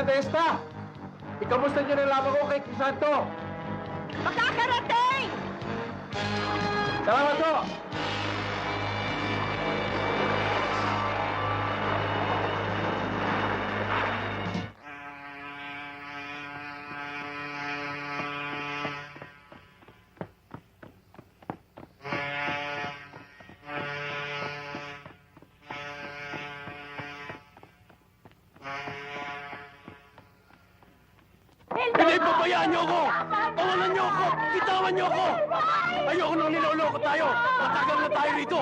Testa! Ikamusta niyo na lamang ko kay Crisanto? Makakarating! Salamat po! Hindi, pabayaan niyo ako! Tawanan niyo ako! Bitawan niyo ako! Ayoko nang niloloko tayo! Matagal na tayo rito!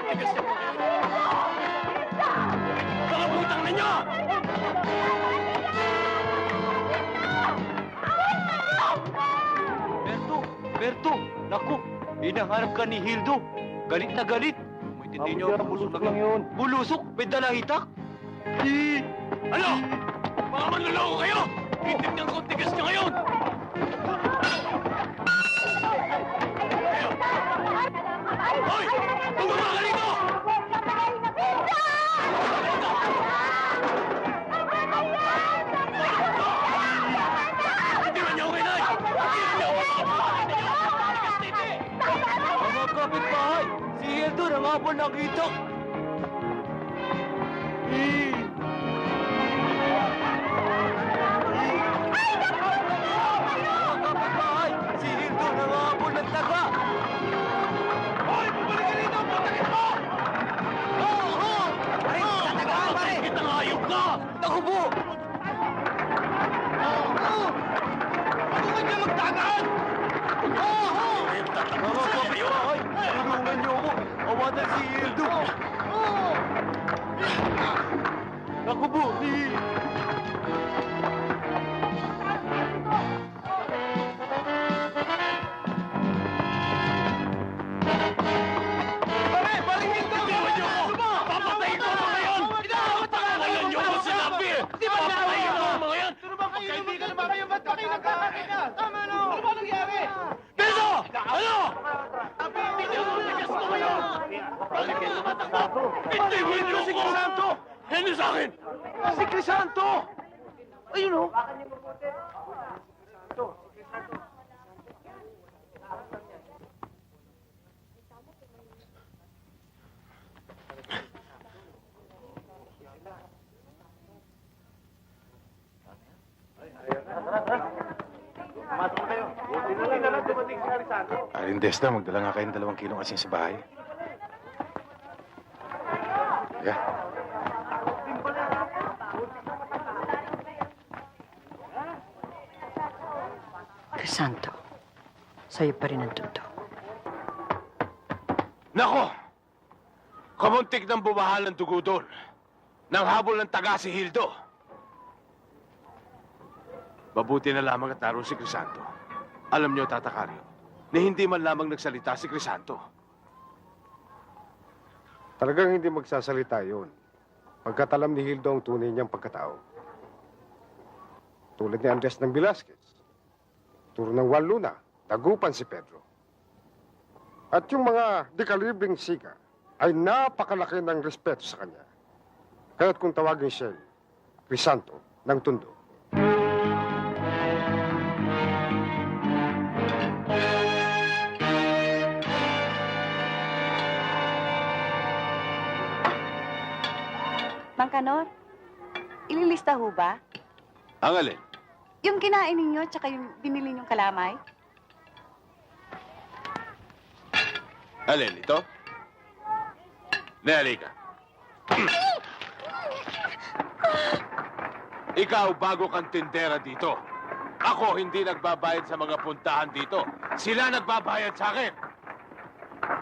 Tigas niyo! Kakabutang ninyo! Berto! Naku! Hinahanap ka ni Hildo! Galit na galit! Maintindihan niyo ako. Bulusok lang yun! Bulusok? May dalahitak? Ano? Mga manloloko kayo! Itignan ko tigas niya ngayon! Hoy! Bumaba ka rito! Hindi man niya ako kinay! Hindi man niya ako mga kapitbahay! Si Hildo na nga po nakita! Si Hildo na nga po nagtaga! Hoy! Bumalik ka rito! Putakit mo! Pare! Tatagaan, pare! Kitang hayop ka! Naku po! kayo magtagaan! Mga kapitbahay, tulungan niyo ako. Awanan si Hildo. Ako po, Pare, Hildo! Bitawan niyo ako! Papatayin ko ang mga yan! Patawalan niyo ako sa labi! Papatayin ko ang mga yan! Magkaibigan naman kayo, ba't kayo nagkakakina? Tama no! Ano ba nangyari? Beso! Ano? Bitiwan niyo ako! Si Crisanto! Ano sa akin? Si Crisanto! Ayun o! Aling Desna, magdala nga kayong 2 kilong asin sa bahay. Yeah. Crisanto, sa'yo pa rin ang tuto. Nako! Kamuntik ng bumahal ng dugo doon. Nang habol ng taga si Hildo. Mabuti na lamang at naroon si Crisanto. Alam niyo, Tata Cario, na hindi man lamang nagsalita si Crisanto. Talagang hindi magsasalita yun. Pagkat alam ni Hildo ang tunay niyang pagkatao. Tulad ni Andres ng Velasquez. Turo ng Juan Luna. Tagupan si Pedro. At yung mga dekalibring sika ay napakalaki ng respeto sa kanya. Kaya't kung tawagin siya, Crisanto ng Tondo. Mang Kanor, ililista ho ba? Ang alin? Yung kinain ninyo tsaka yung binili ninyong kalamay? Alin, ito? Halika. Ikaw, bago kang tindera dito. Ako hindi nagbabayad sa mga puntahan dito. Sila nagbabayad sa akin.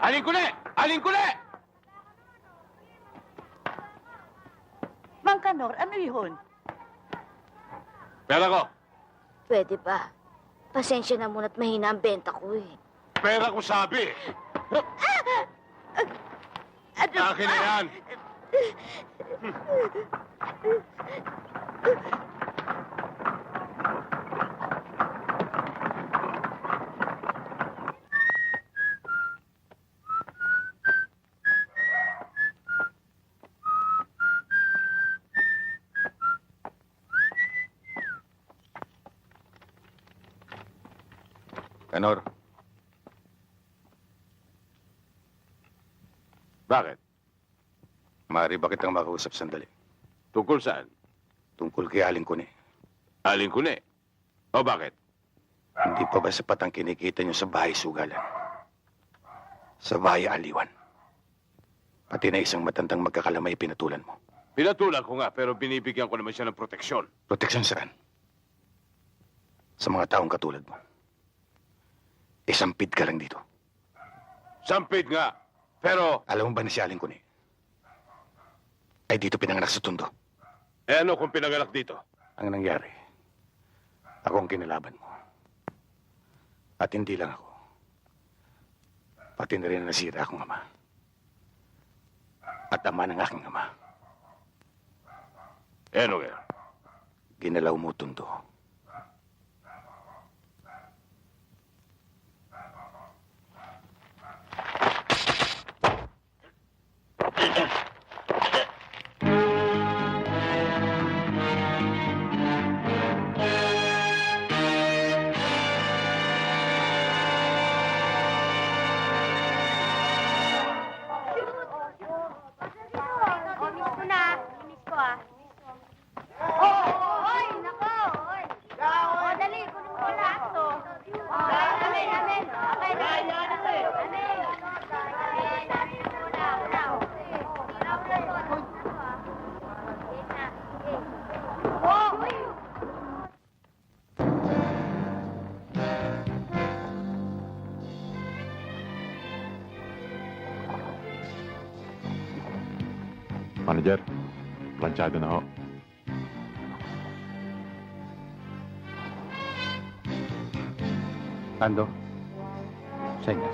Alin kuli! Alin kuli! Mang Kanor, ano yun? Pera ko. Pwede ba? Pasensya na muna't mahina ang benta ko eh. Pera ko sabi. Akin na yan. Kanor. Bakit? Maaari ba kitang makausap sandali? Tungkol saan? Tungkol kay Aling Kune. Aling Kune? O bakit? Hindi pa ba sapat ang kinikita niyo sa bahay sugalan? Sa bahay aliwan? Pati na isang matandang magkakalamay pinatulan mo. Pinatulan ko nga, pero binibigyan ko naman siya ng proteksyon. Proteksyon saan? Sa mga taong katulad mo. Sampid ka lang dito. Sampid nga, pero... Alam mo ba na si Aling Kune? Ay dito pinanganak sa Tondo. Eh ano kung pinanganak dito? Ang nangyari, ako ang kinalaban mo. At hindi lang ako. Pati na rin ang nasira akong ama. At ama ng aking ama. Eh ano kaya? Ginalaw mo Tondo. Linis ko na. Linis ko ah. Oh, oy, nako, oy. Manager, planchado na ho. Tando. Senyas.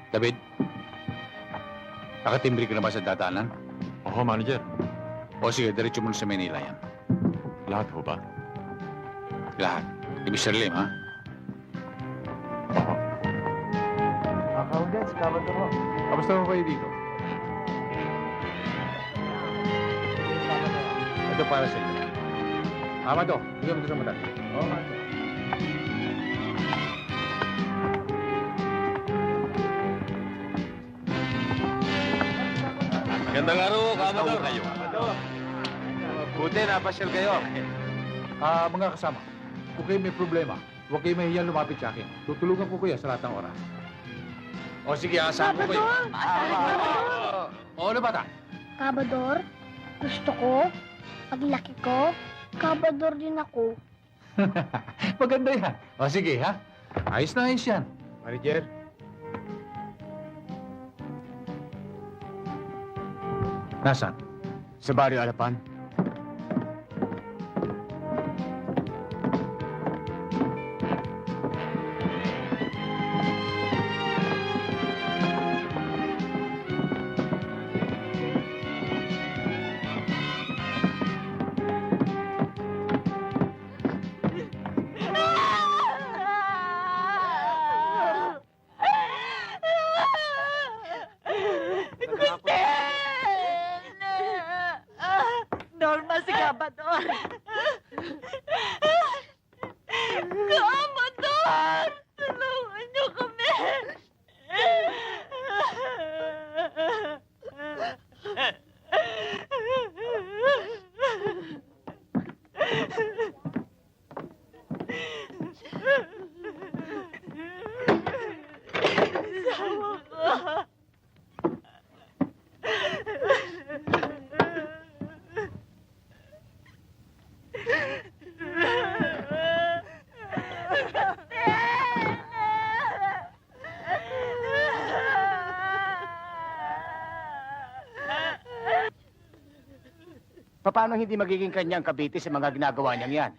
David, nakatimbre ka na ba sa dadaanan? Oo, Manager. O sige, diretso mo na sa Manila yan. Lahat ho ba? Lahat. Di Mr. Lim, ha? Oo. Kamusta mo kayo dito? Ito para sa inyo. Amado, bigyan mo ito sa mata. Oo, Amado. Magandang araw, Kamador. Kayo. Buti, napasyal kayo. Mga kasama, kung kayo may problema, huwag kayo mahihiyang lumapit sa akin. Tutulungan ko kayo sa lahat ng oras. O sige, asahan ko kayo. O, ano bata? Kabador, gusto ko, paglaki ko, kabador din ako. Maganda yan. O sige, ha? Ayos na ayos yan. Manager, Nasaan? Sa Barrio Alapan. Norma, si Kabador! Kabador! Tulungan niyo kami! Sawa ko! Paano hindi magiging kanyang kabiti sa mga ginagawa niyang yan?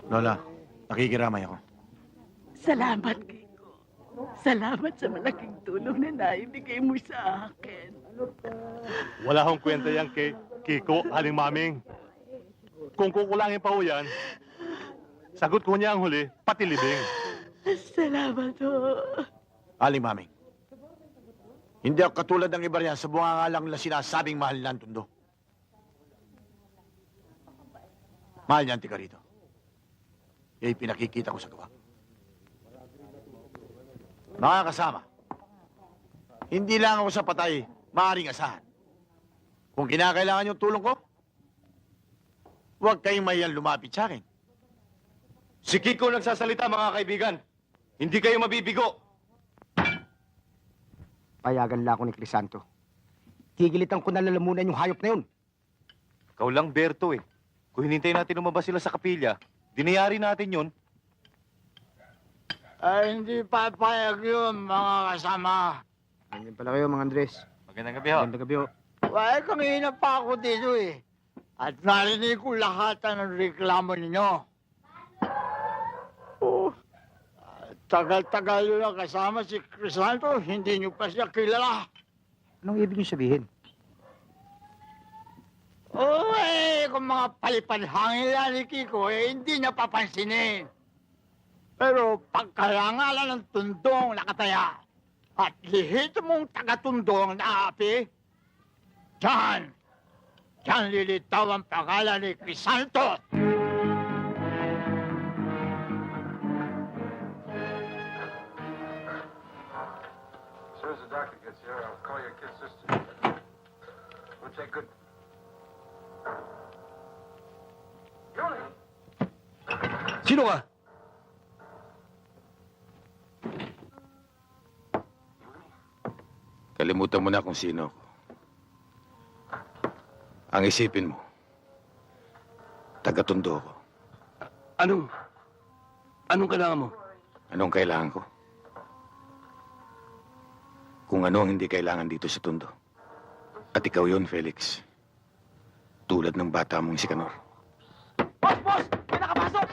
Lola, nakikiramay ako. Salamat, Kiko. Salamat sa malaking tulong na naibigay mo sa akin. Wala akong kwenta yan kay Kiko, Aling Maming. Kung kukulangin pa ho yan, sagot ko niya ang huli, pati libing. Salamat ho. Aling Maming, hindi ako katulad ng iba riyan sa bungangalang na sinasabing mahal na ang tundo. Mahal niya ang tika rito. Yung pinakikita ko sa gawa. Mga kasama, hindi lang ako sa patay maaaring asahan. Kung kinakailangan yung tulong ko, Huwag kayong mahiyang lumapit sa akin. Si Kiko nagsasalita, mga kaibigan. Hindi kayo mabibigo. Payagan lang ako ni Crisanto. Gigilitan ko na lalamunan yung hayop na yun. Ikaw lang, Berto eh. Kung hinintay natin lumabas sila sa kapilya, dinayari natin yun. Ay, hindi papayag yun, mga kasama. Ganyan pala kayo, mga Andres. Magandang gabi ho. Magandang gabi, ho. Wala, kanina pa ako dito eh. At narinig ko lahat ng reklamo ninyo. Oh, tagal-tagal yun na kasama si Crisanto, hindi nyo pa siya kilala. Anong ibig niyo sabihin? Oh, kung mga palipad-hangin lang ni Kiko, hindi niya papansinin. Pero pagkalangalan ng tundong nakataya at lihit mong tagatundong na api, diyan lilitaw ang pangalan ni Crisanto. As soon as the doctor gets here, I'll call your kid sister. We'll take good... Sino ka? Kalimutan mo na kung sino ako. Ang isipin mo, taga-Tondo ko. Anong kailangan mo? Anong kailangan ko? Kung ano ang hindi kailangan dito sa Tondo. At ikaw yon, Felix. Tulad ng bata mong si Canor. Boss! Boss! May nakapasok!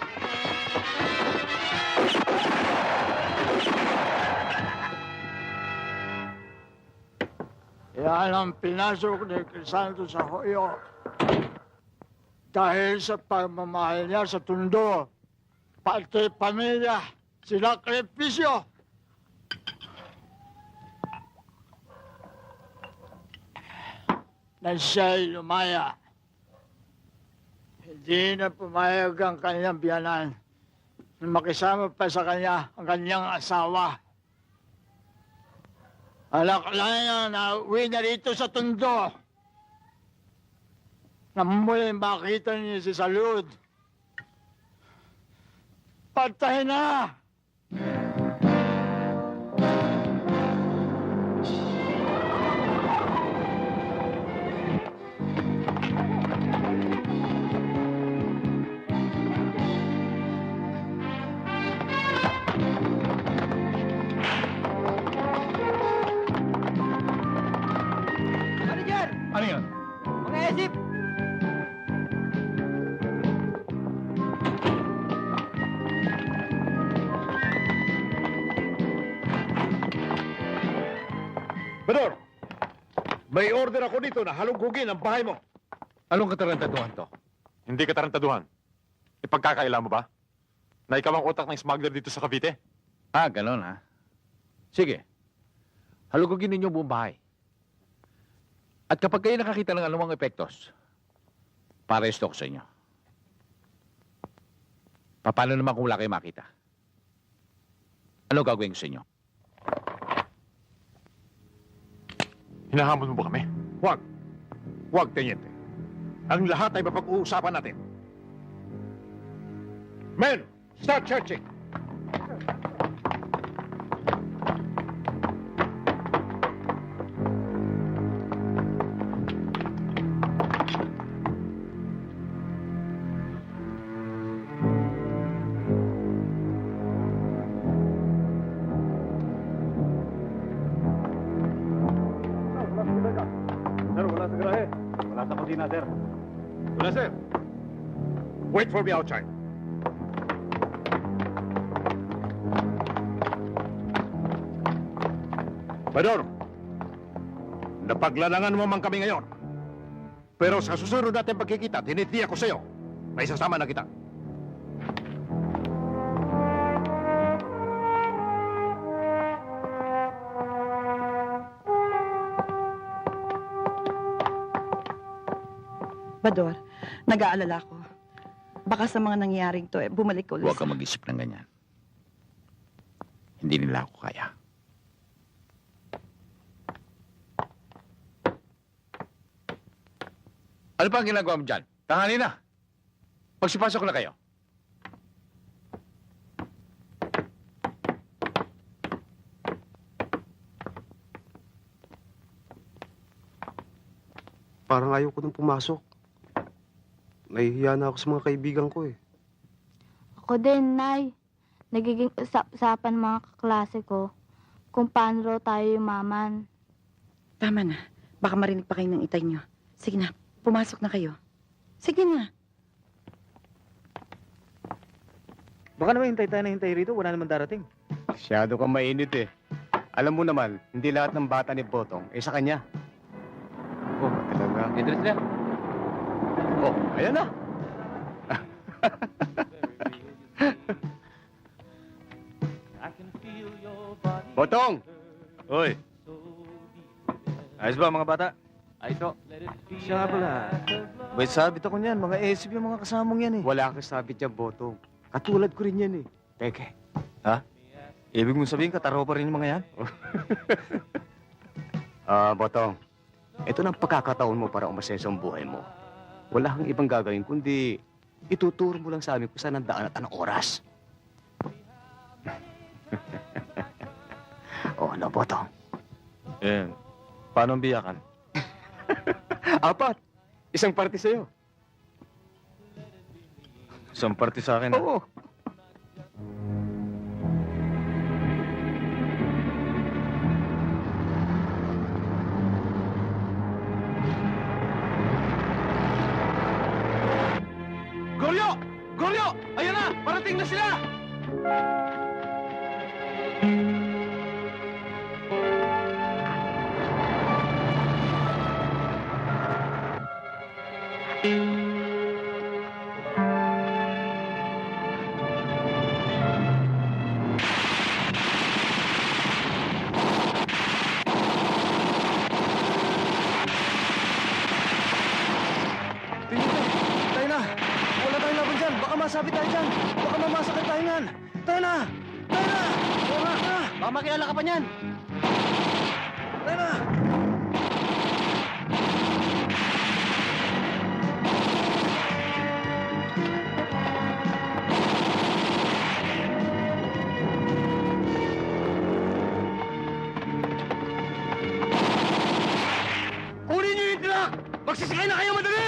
Yan ang pinasok ni Crisanto sa Hoyo. Dahil sa pagmamahal niya sa Tondo, pati pamilya, sinakripisyo. Na siya'y lumaya. Hindi na pumayag ang kanyang biyanan na makisama pa sa kanya ang kanyang asawa. Alak lang niya na uwi na rito sa Tondo. Na muli makita niya si Salud. Patay na! Ano yan? Mga esip! Bador! May order ako dito na halugugin ang bahay mo. Anong katarantaduhan to? Hindi katarantaduhan. Ipagkakaila mo ba? Na ikaw ang utak ng smuggler dito sa Cavite? Ah, ganon ha? Sige. Halugugin ninyo buong bahay. At kapag kayo nakakita ng anumang epektos, paresto ko sa inyo. Paano naman kung wala kayo makita? Ano gagawin ko sa inyo? Hinahamon mo ba kami? Huwag. Huwag, Teniente. Ang lahat ay mapag-uusapan natin. Men, start searching. Wala, sir. Wait for me outside. Bador, napaglalangan mo man kami ngayon. Pero sa susunod natin pagkikita, tinitiyak ko sa'yo na isasama na kita. Bador, nag-aalala ko. Baka sa mga nangyaring to, bumalik ulit. Huwag kang mag-isip ng ganyan. Hindi nila ako kaya. Ano pa ang ginagawa mo dyan? Tanghali na. Magsipasok na kayo. Parang ayaw ko nang pumasok. Nahihiya na ako sa mga kaibigan ko eh. Ako din, Nay. Nagiging usap-usapan mga kaklase ko kung paano raw tayo yumaman. Tama na. Baka marinig pa kayo ng itay nyo. Sige na, pumasok na kayo. Sige na. Baka naman hintay tayo na hintay rito, wala naman darating. Masyado kang mainit eh. Alam mo naman, hindi lahat ng bata ni Botong sa kanya. Oh, talaga. Idris na. Oh, ayan na. Botong! Hoy! Ayos ba mga bata? Ayos ho. Siya nga pala. May sabit ako niyan, mga ASB yung mga kasamong yan eh. Wala kang sabit yan, Botong. Katulad ko rin yan eh. Peke. Ibig mong sabihin, kataro pa rin yung mga yan? Botong. Ito na ang pagkakataon mo para umasenso ang buhay mo. Wala kang ibang gagawin kundi ituturo mo lang sa amin kung saan ang daan at anong oras. O ano, Botong? Eh, paano ang biyakan? 4. Isang party sa'yo. Isang party sa akin. Oo. Goryo! Goryo! Ayan na! Parating na sila! Tayo na! Wala tayong laban dyan! Baka masabit tayo dyan! Baka mamasakit tayo yan! Tayo na! Tayo na! Oo nga! Baka makilala ka pa niyan! Tayo na! Kunin niyo yung truck! Magsisakay na kayo madali!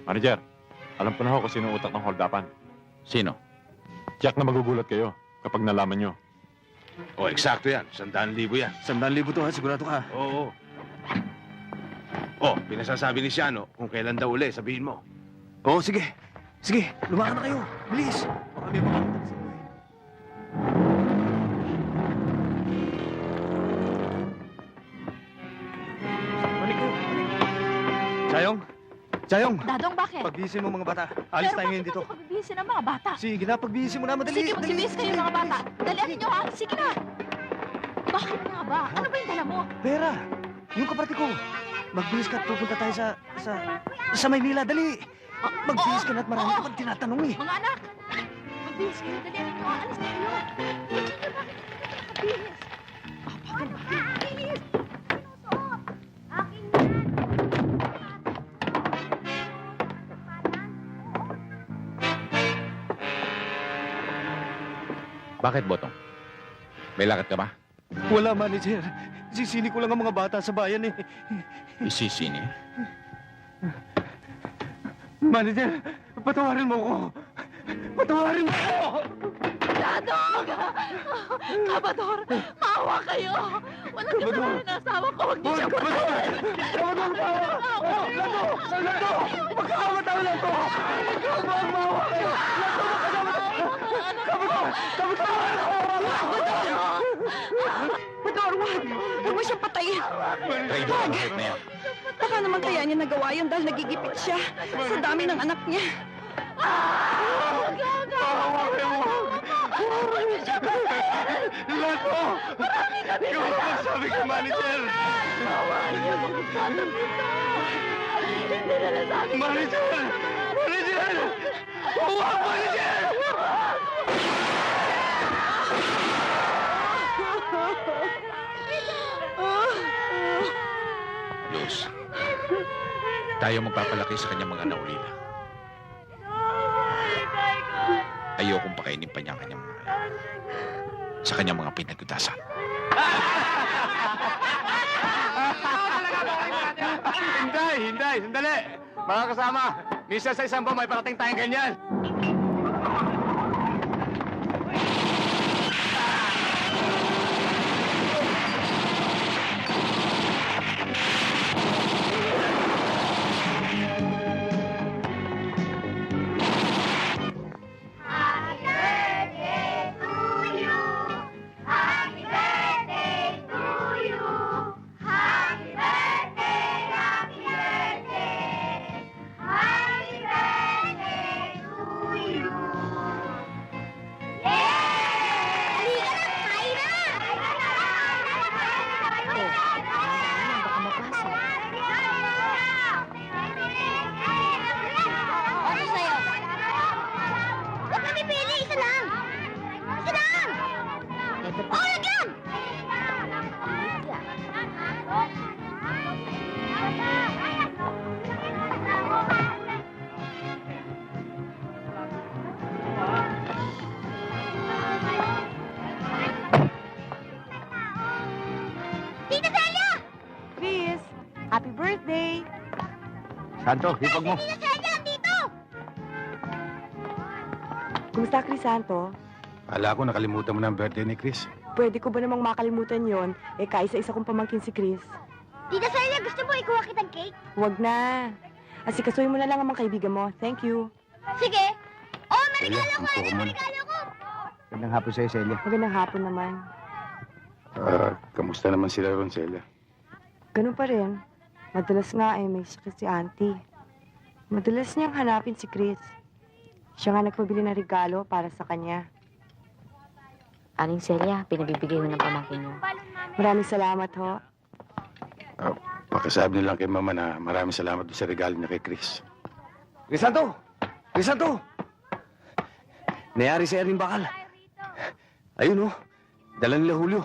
Manager, alam ko na ho kung sino utak ng holdapan. Sino? Tiyak na magugulat kayo kapag nalaman nyo. Oh, eksakto yan. 100,000 yan. 100,000 to ha, sigurado ka. Oo. Oh, pinasasabi ni Siano kung kailan daw uli, sabihin mo. Oo, sige. Sige, lumakan na kayo. Bilis. Baka may makakita sa buhay. Balik kayo. Chayong! Chayong! Dadong, bakit? Pagbihisin mo mga bata. Alis tayo ngayon dito. Pagbibisin ng mga bata? Sige na, pagbihisin mo na. Madali. Sige, magbibis kayo mga bata. Dalian ninyo ha. Sige na. Bakit nga ba? Ano ba yung dala mo? Pera! Yung kapatid ko. Magbihis ka at pupunta tayo sa Maynila. Dali! Magbihis ka na at marami ka pang tinatanong eh. Mga anak! Magbihis kayo. Dalian ninyo ha. Alis na kayo. Hindi ka bakit magbihis? Bakit magbihis? Bakit, Botong? May lakad ka ba? Wala, manager. Sisini ko lang ang mga bata sa bayan eh. Isisini? Manager, patawarin mo ko. Patawarin mo ko! Dadong! Kabador! Maawa kayo! Walang kasalanan na asawa ko! Huwag niyo siya patayin! Kabador, maawa! Lando! Magkakamatao lang to! Kabador, maawa kayo! Kabador! Bador, wag! Huwag mo siyang patayin! Traidor ang kahit na yan. Baka naman kaya niya nagawa yun dahil nagigipit siya sa dami ng anak niya. Lahat mo! Ikaw ang magsabi kay manager! Manager! Manager! Huwag, manager! Luz, tayo magpapalaki sa kanyang mga naulila. Ayokong pakainin pa niya ang kanyang mga anak sa kanyang mga pinagkutasan. Hinday! Sandali! Mga kasama, misa sa isang may parating tayong ganyan. Chris, happy birthday! Santo, hipag mo. Kumusta, Crisanto? Akala ko nakalimutan mo na ang birthday ni Chris. Pwede ko ba namang makalimutan yon? Kaisa-isa kong pamangkin si Chris. Tita Celia, gusto mo ikuha kitang cake? Huwag na. Asikasuhin mo na lang ang mga kaibigan mo. Thank you. Sige. Oh, may Celia, regalo ko! upo ka May muna. regalo ko! Magandang hapon sa'yo, Celia. Magandang hapon naman. Kamusta naman sila ron, Celia? Ganun pa rin. Madalas nga may sakit si Auntie. Madalas niyang hanapin si Chris. Siya nga nagpabili ng regalo para sa kanya. Aling Celia, pinabibigay ko ng pamangkin niyo. Maraming salamat, ho. Pakisabi na lang kay Mama na maraming salamat doon sa regalo niya kay Chris. Crisanto! Crisanto! Nayari si Erning Bakal. Ayun, oh. Dala nila Julio.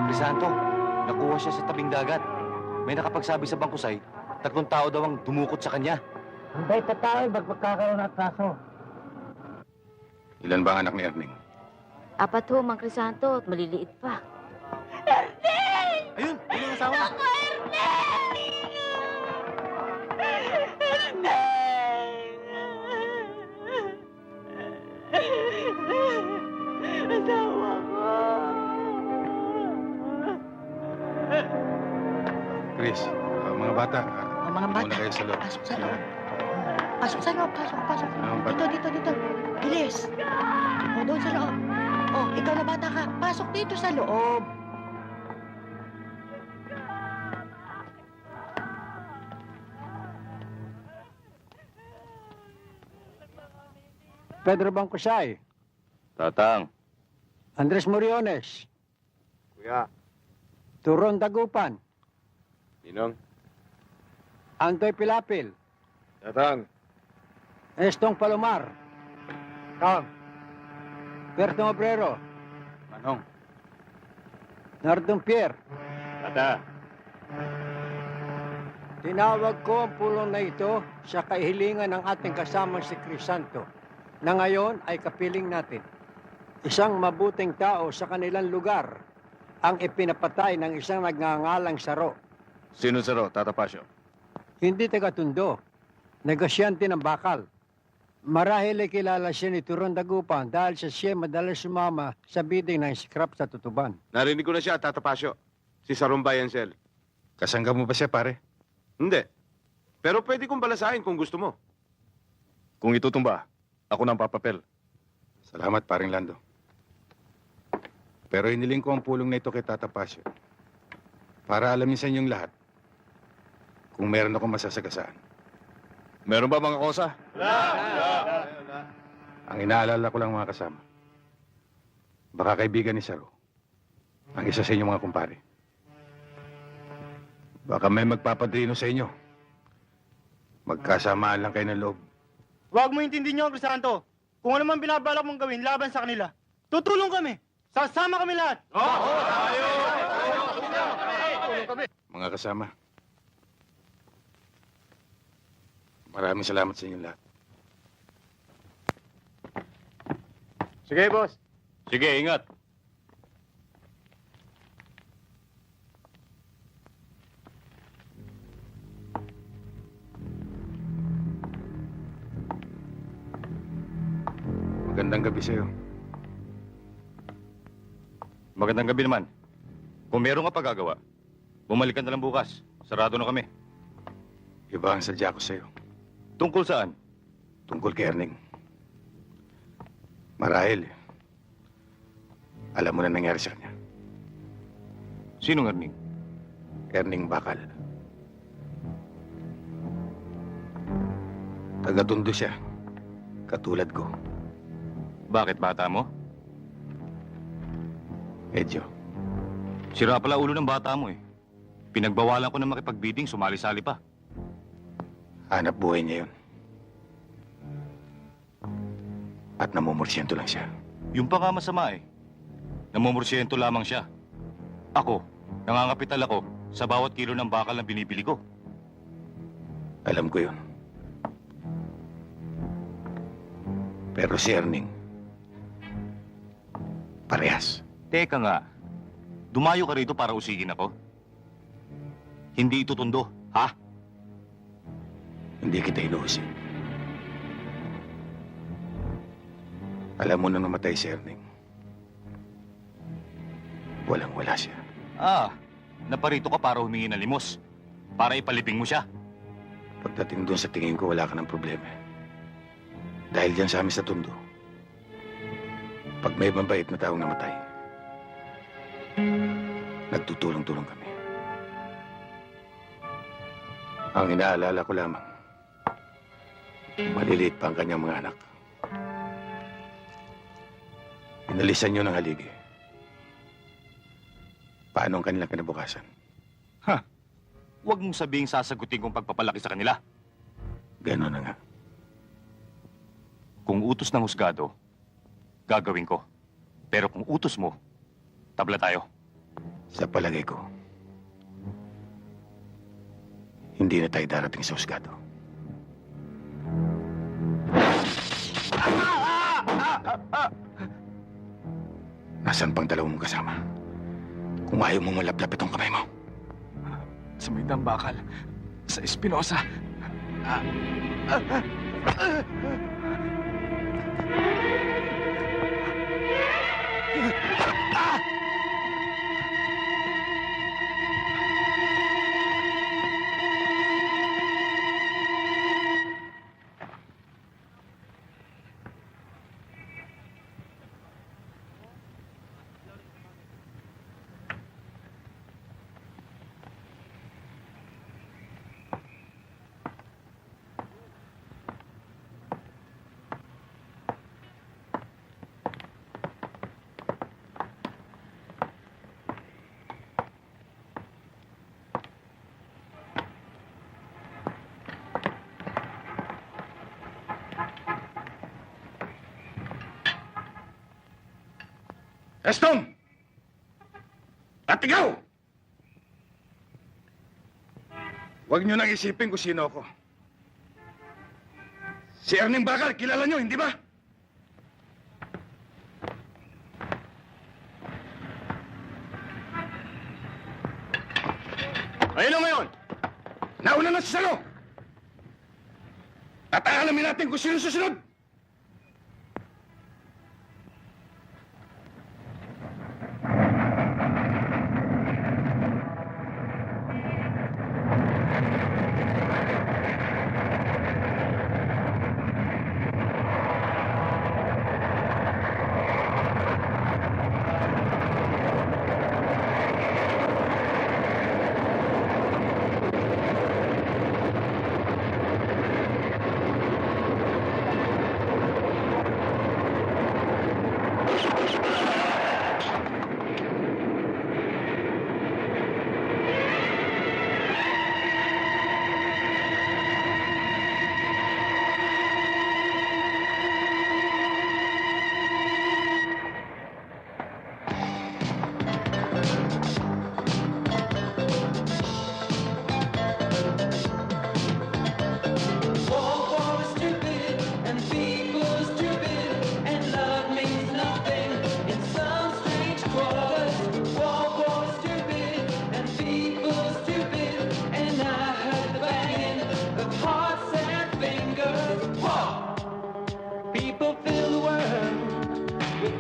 Crisanto, nakuha siya sa tabing dagat. May nakapagsabi sa bangkusay, 3 tao daw ang dumukot sa kanya. Hindi pa tayo magkakaroon ng kaso. Ilan ba ang anak ni Erning? 4 ho, Mang Crisanto, at maliliit pa. Ayun, yun ang asawa. Chris, mga bata, Mga muna kayo sa loob. Pasok sa loob. Pasok sa loob, pasok. Mga bata. Dito. Bilis. O, doon sa loob. O, ikaw na bata ka. Pasok dito sa loob. Pedro Bangkusay, Tatang. Andres Moriones, Kuya. Turon Dagupan, Ninong. Antoy Pilapil, Tatang. Estong Palomar, Tang. Bertong Obrero, Manong. Nardong Pierre. Tata. Tinawag ko ang pulong na ito sa kahilingan ng ating kasamang si Crisanto na ngayon ay kapiling natin. Isang mabuting tao sa kanilang lugar ang ipinapatay ng isang nagngangalang Saro. Sino Saro, Tata Pasio? Hindi taga-Tondo, negosyante ng bakal. Marahil ay kilala siya ni Turon Dagupan dahil siya madalas sumama sa bidding ng scrap sa Tutuban. Narinig ko na siya, Tata Pasio. Si Sarong Bayansel. Kasangga mo ba siya, pare? Hindi. Pero pwede kong balasahin kung gusto mo. Kung itutumba, ako nang papapel. Salamat, paring Lando. Pero iniling ko ang pulong na ito kay Tata Pasio. Para alamin sa inyong lahat kung meron akong masasagasaan. Meron ba mga kosa? Ang inaalala ko lang mga kasama, baka kaibigan ni Saro, ang isa sa inyong mga kumpare. Baka may magpapadrino sa inyo. Magkasamaan lang kayo ng loob. Huwag mo intindihin niyo, Crisanto. Kung ano man binabalak mong gawin laban sa kanila, tutulong kami. Sasama kami lahat. Mga kasama, maraming salamat sa inyong lahat. Sige, boss. Sige, ingat. Magandang gabi sa'yo. Magandang gabi naman. Kung meron ka pagagawa, bumalik ka na lang bukas. Sarado na kami. Iba ang sadya ko sa'yo. Tungkol saan? Tungkol kay Erning. Marahil, alam mo na nangyari sa kanya. Sinong Erning? Erning Bakal. Taga-Tondo siya. Katulad ko. Bakit, bata mo? Medyo. Sira pala ulo ng bata mo eh. Pinagbawalan ko na makipagbidding, sumali-sali pa. Hanap buhay niya yun. At namumursyento lang siya. Yung pa nga masama eh. Namumursyento lamang siya. Ako, nangangapital ako sa bawat kilo ng bakal na binibili ko. Alam ko yun. Pero si Erning, parehas. Teka nga, dumayo ka rito para usigin ako? Hindi ito tondo, ha? Hindi kita inuusig. Alam mo na namatay si Erning. Walang-wala siya. Ah, naparito ka para humingi ng limos. Para ipalibing mo siya. Pagdating doon sa tingin ko, wala ka ng problema. Dahil dyan sa amin sa Tondo, pag may mabait na taong namatay, nagtutulong-tulong kami. Ang inaalala ko lamang, maliliit pa ang kanyang mga anak. Inalisan niyo ng haligi. Paano ang kanilang kinabukasan? Ha? Huwag mong sabihing sasagutin kong pagpapalaki sa kanila. Gano'n na nga. Kung utos ng husgado, gagawin ko. Pero kung utos mo, tabla tayo. Sa palagay ko, hindi na tayo darating sa husgado. Nasaan pang dalawang mong kasama? Kung ayaw mo malaplap itong kamay mo. Sa may Dambakal, sa Espinosa. Estom! At ikaw! Huwag niyo nang isipin kung sino ako. Si Erning Bakal, kilala niyo, hindi ba? Ayun na ngayon! Nauna na si Salo! At aalamin natin kung sino susunod!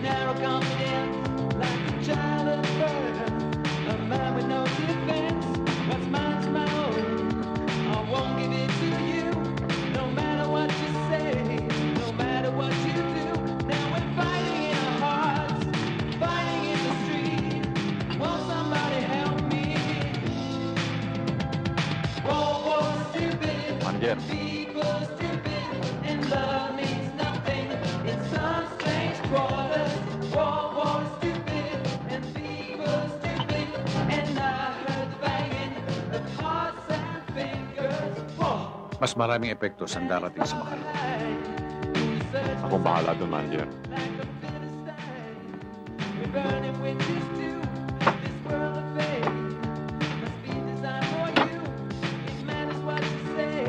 narrow confidence, like a child of birth, a man with no defense. What's mine's my own. I won't give it to you, no matter what you say, no matter what you do. Now we're fighting in our hearts, fighting in the street. Won't somebody help me? War, stupid. Manager. People stupid, and love means nothing in some strange quarters. War, stupid, and people stupid, and I heard the banging of hearts and fingers. War. Mas maraming epekto sa darating sa Makalo. Ako bahala doon, Manager. We're burning witches too. This world of fate must be designed for you. It matters what you say,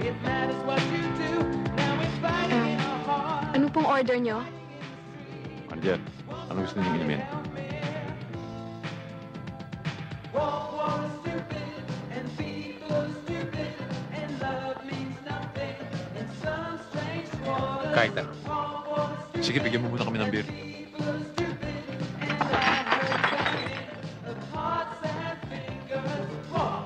it matters what you do. Now we're fighting in our hearts. Ano pong order nyo? Manager, anong gusto niyong inumin? War is stupid, and people are stupid, and love means nothing in some strange quarters. Kahit ano. Sige, bigyan mo muna kami ng beer. Hearts and fingers. War.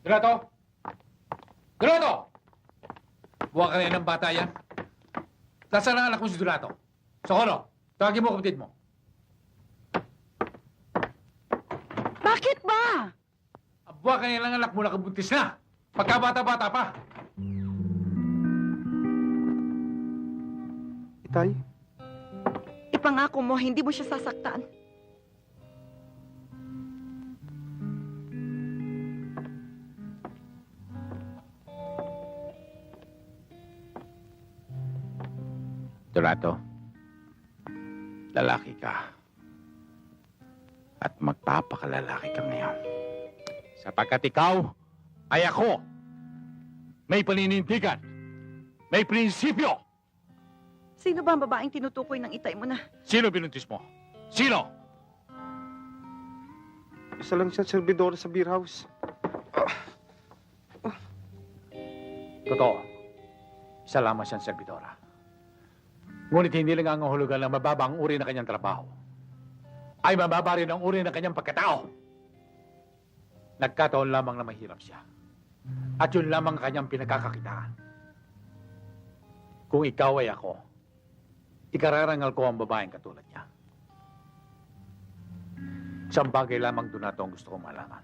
Donato! Donato! Buha ka rin ng bata yan. Nasaan ang anak mo si Donato? Socorro, tawagin mo kapatid mo. Bakit ba? Buha ka rin ng anak mo na kabuntis na. Pagkabata-bata pa. Itay? Ipangako mo, hindi mo siya sasaktan. Donato, lalaki ka. At magpapakalalaki ka ngayon. Sapagkat ikaw ay ako. May paninindigan. May prinsipyo. Sino ba ang babaeng tinutukoy ng itay mo na? Sino binuntis mo? Sino? Isa lang siyang servidor sa beer house. Totoo. Isa lamang siyang servidora. Ngunit hindi lang ang hulugan ng mababa ang uri ng kanyang trabaho. Ay mababa rin ang uri ng kanyang pagkatao. Nagkataon lamang na mahirap siya. At yun lamang ang kanyang pinagkakakitaan. Kung ikaw ay ako, ikararangal ko ang babaeng katulad niya. Isang bagay lamang Donato ang gusto kong malaman.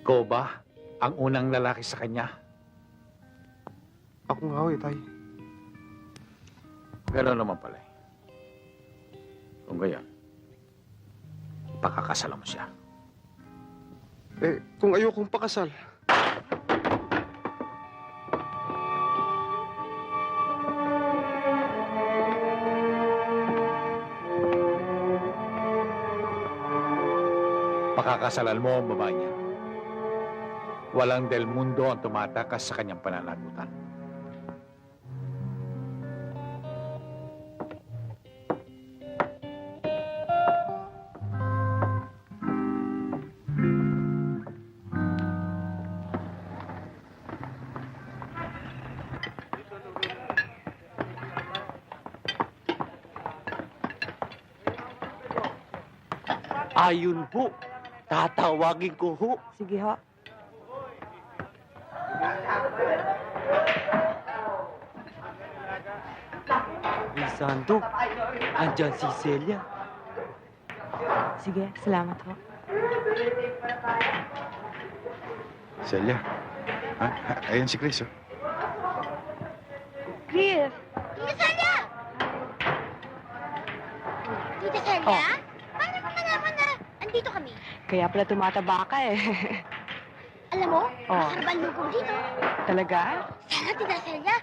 Ikaw ba ang unang lalaki sa kanya? Ako nga ho, Itay. Gano'n naman pala eh. Kung gayon, pakakasalan mo siya. Eh, kung ayokong pakasal. Pakakasalan mo ang babae niya. Walang del mundo ang tumatakas sa kanyang pananagutan. Ayun ho. Tatawagin ko ho. Sige ho. Santo, andyan si Celia. Sige, salamat ho. Celia. Ha? Ayan si Chris, oh. Chris! Tita Celia! Tita Celia? Paano mo nalaman na nandito kami? Kaya pala tumataba ka eh. Alam mo, Oh. nakakarbal lugong dito. Talaga? Sana, Tita Celia.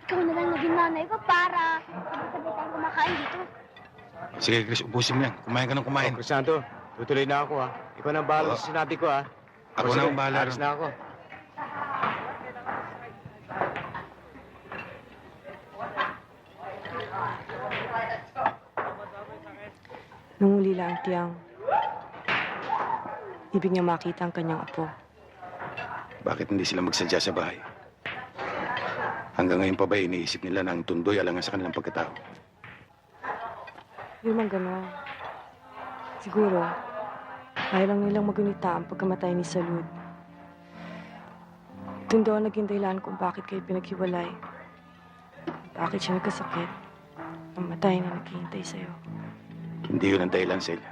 Ikaw na lang naging nanay ko para sabay-sabay tayong kumakain dito. Sige, Chris, ubusin mo yan. Kumain ka ng kumain. Crisanto, tutuloy na ako ha. Ikaw na ang bahala sa sinabi ko ha. Ako na ang bahala Alis ron. na ako. Nung uli lang ang tiyang, ibig niya makita ang kanyang apo. Bakit hindi sila magsadya sa bahay? Hanggang ngayon pa ba iniisip nila na ang tundoy alangan sa kanilang pagkatao? Hindi man gano'n. Siguro, ayaw lang nilang magunita ang pagkamatay ni Salud. Doon daw ang naging dahilan kung bakit kayo pinaghiwalay. Bakit siya nagkasakit. Namatay na naghihintay sa'yo. Hindi yun ang dahilan, Celia.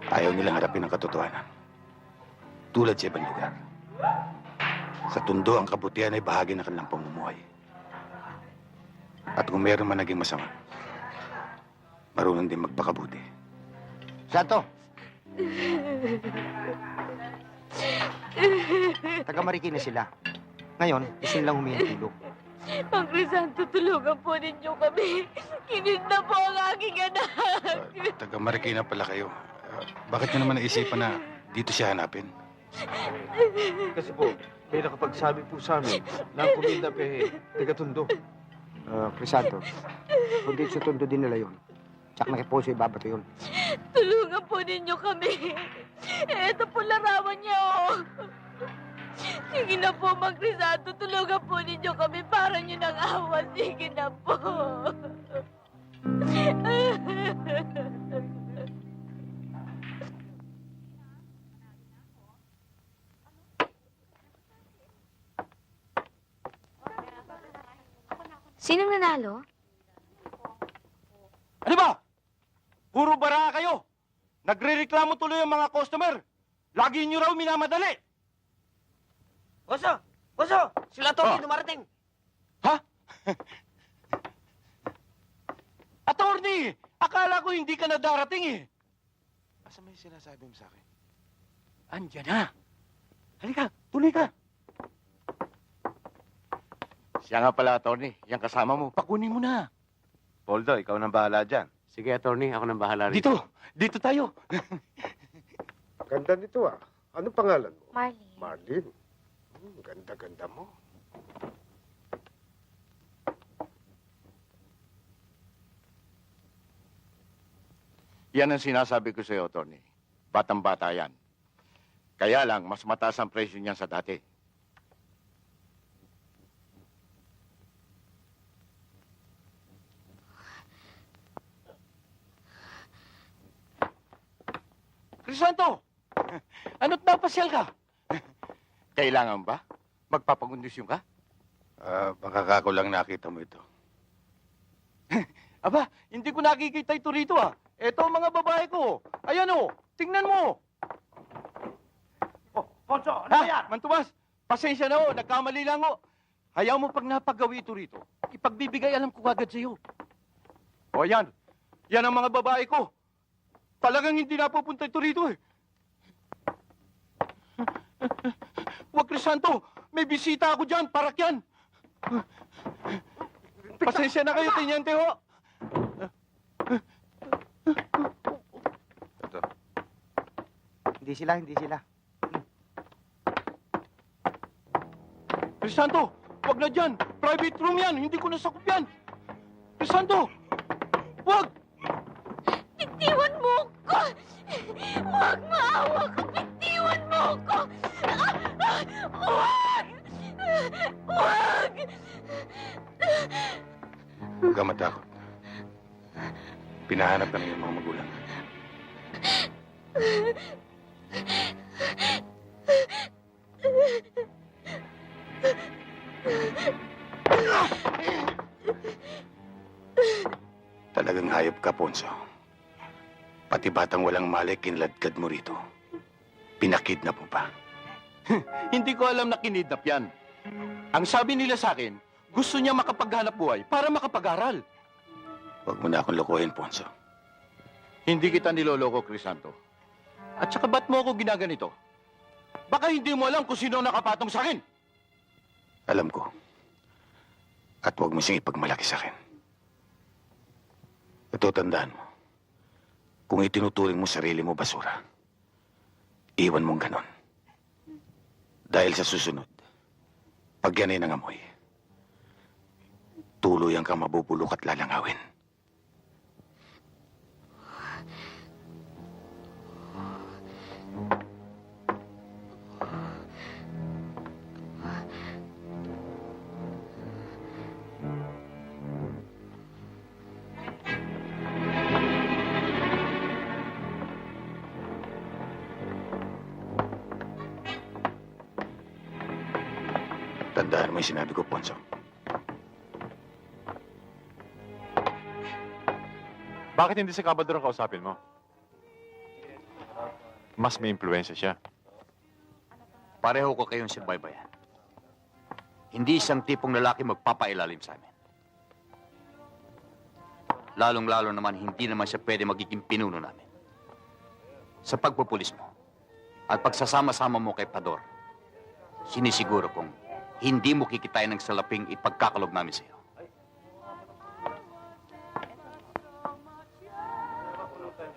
Ayaw nilang harapin ang katotohanan. Tulad sa ibang lugar. Sa tundo, ang kabutihan ay bahagi ng kanilang pamumuhay. At kung meron man naging masama, marunong din magpakabuti. Santo! Taga Marikina sila. Ngayon, gusto nilang humingi ng tulong. Ang Crisanto, tulungan po ninyo kami. Kinid na po ang aking anak. Taga Marikina pala kayo. Bakit nyo naman naisipan na dito siya hanapin? Kasi po, may nakapagsabi po sa amin na ang kumida pe, taga-tundo. Crisanto, kung di sa tondo din nila yun, tsak nakiposo ibabato yun. Tulungan po ninyo kami. Ito po larawan niya, oh. Sige na po, Mang Crisanto. Tulungan po ninyo kami para nyo ng awa. Sige na po. Sinong nanalo? Ano ba? Puro bara kayo. Nagre-reklamo tuloy ang mga customer. Lagi nyo raw minamadali. Boso! Boso! Sila Tony dumarating. Ha? Attorney! Akala ko hindi ka na darating eh. Asa may sinasabi mo sa akin? Andiyan na. Halika, tuloy ka. Siya nga pala, attorney. Yang kasama mo. Pakunin mo na. Poldo, ikaw nang bahala dyan. Sige, attorney. Ako nang bahala rin. Dito tayo. Ganda nito ah. Anong pangalan mo? Marlene. Marlene. Ganda-ganda mo. Yan ang sinasabi ko sa'yo, attorney. Batang-bata yan. Kaya lang, mas mataas ang presyo niyan sa dati. Crisanto! Ano't napasyal ka? Kailangan ba? Magpapakondisyon ka? Baka kako lang nakita mo ito. Aba, hindi ko nakikita ito rito ah. Ito ang mga babae ko. Ayan oh, tingnan mo. Ponso, ano ba yan? Mantumas, pasensya na oh, nagkamali lang oh. Hayaan mo pag napagawi ito rito, ipagbibigay alam ko agad sa'yo. O yan, yan ang mga babae ko. Talagang hindi napupunta ito rito eh. Huwag, Crisanto, may bisita ako dyan, parak yan. Pasensya na kayo, Tenyente ho. Hindi sila. Crisanto, wag na dyan. Private room yan, hindi ko nasakop yan. Crisanto, wag! Bitiwan mo ko! Huwag maawa ka! Bitiwan mo ko! Huwag! Huwag! Huwag ka matakot. Pinahanap ka ng iyong mga magulang. Talagang hayop ka, Ponso. Pati batang walang malay, kinladkad mo rito. Pinakidnap mo pa. Hindi ko alam na kinidnap yan. Ang sabi nila sa akin, gusto niya makapaghanap buhay para makapag-aral. Huwag mo na akong lokohin, Ponso. Hindi kita niloloko, Crisanto. At saka ba't mo ako ginaganito? Baka hindi mo alam kung sino ang nakapatong sa akin. Alam ko. At huwag mo siyang ipagmalaki sa akin. Ito, tandaan mo. Kung itinuturing mo sarili mo basura, iwan mong ganon. Dahil sa susunod, pag yan ay nangamoy, tuluyan kang mabubulok at lalangawin. Tandaan mo yung sinabi ko, Ponso. Bakit hindi si Kabador ang kausapin mo? Mas may impluensya siya. Pareho ko kayong sinbaybayan. Hindi isang tipong lalaki magpapailalim sa amin. Lalong-lalo naman, hindi naman siya pwede magiging pinuno namin. Sa pagpupulis mo at pagsasama-sama mo kay Pador, sinisiguro kong hindi mo kikitain ng salaping ipagkakalog namin sa iyo.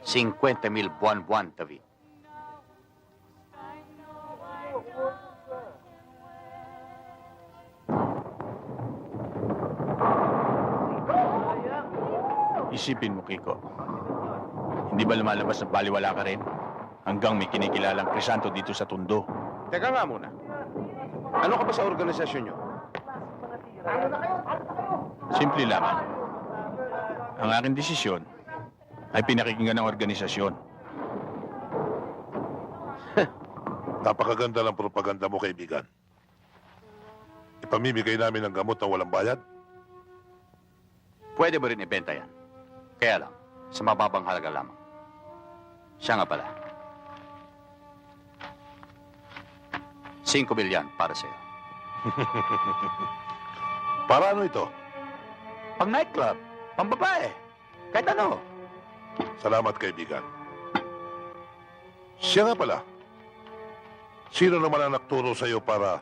$50,000 buwan-buwan, David. Isipin mo, Kiko. Hindi ba lumalabas na baliwala ka rin? Hanggang may kinikilalang Crisanto dito sa Tondo. Teka nga muna. Ano ka ba sa organisasyon nyo? Simple lamang. Ang aking desisyon ay pinakikinggan ng organisasyon. Napakaganda ng propaganda mo, kaibigan. Ipamimigay namin ng gamot na walang bayad? Pwede mo rin ibenta yan. Kaya lang, sa mababang halaga lamang. Siya nga pala. 5 bilyan para sa'yo. Para ano ito? Pang nightclub, pang babae, kahit ano. Salamat, kaibigan. Siya nga pala. Sino naman ang nagturo sa'yo para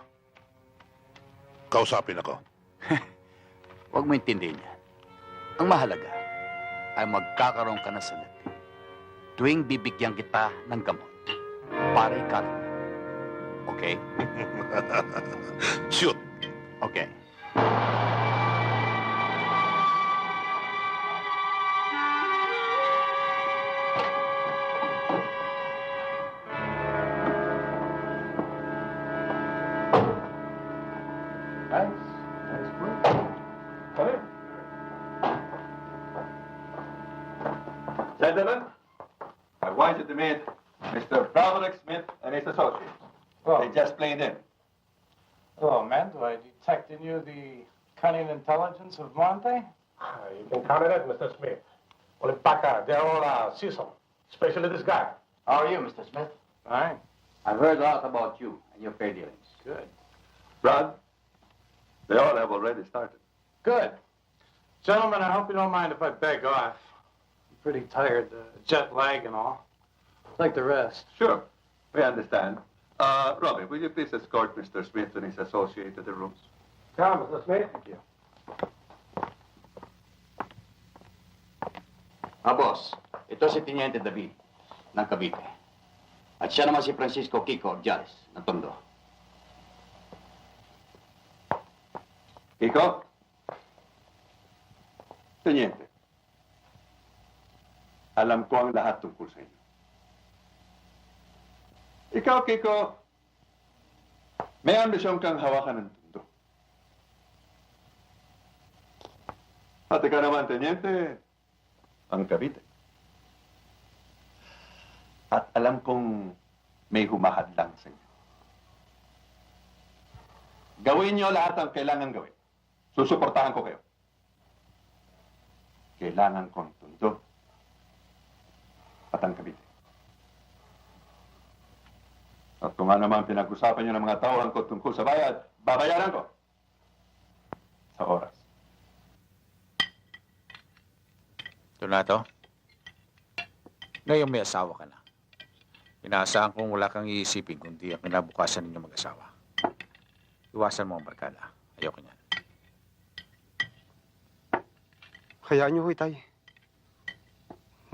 kausapin ako? Huwag mo intindihin yan. Ang mahalaga ay magkakaroon ka na salapi tuwing bibigyan kita ng gamot para ikalat. Okay? Shoot. Okay. Gentlemen, I want you to meet Mr. Broderick Smith and his associates. They just played in. Hello, man. Do I detect in you the cunning intelligence of Monte? You can count on it, Mr. Smith. Well, Paca, they're all Cecil, especially this guy. How are you, Mr. Smith? Fine. I've heard a lot about you and your fair dealings. Good. Brad, they all have already started. Good. Gentlemen, I hope you don't mind if I beg off. I'm pretty tired, jet lag and all. Like the rest. Sure, we understand. Robin, will you please escort Mr. Smith and his associate to the rooms? Come, Mr. Smith. Thank you. Boss, ito si Teniente David ng Cavite. At siya naman si Francisco Kiko Abdiales ng Tondo. Kiko? Teniente, alam ko ang lahat tungkol sa inyo. Ikaw, Kiko, may ambisyon kang hawakan ng Tondo. At ikaw naman, Teniente, ang Cavite. At alam kong may humahadlang sa inyo. Gawin niyo lahat ang kailangan gawin. Susuportahan ko kayo. Kailangan ko ang Tondo at ang Cavite. At kung ano man pinag-usapan niyo ng mga tauhan ko tungkol sa bayad, babayaran ko. Sa oras. Donato, ngayong may asawa ka na, Inaasahan kong wala kang iisipin kundi ang kinabukasan ninyo mag-asawa. Iwasan mo ang barkada. Ayoko niyan. Hayaan niyo ho, Itay.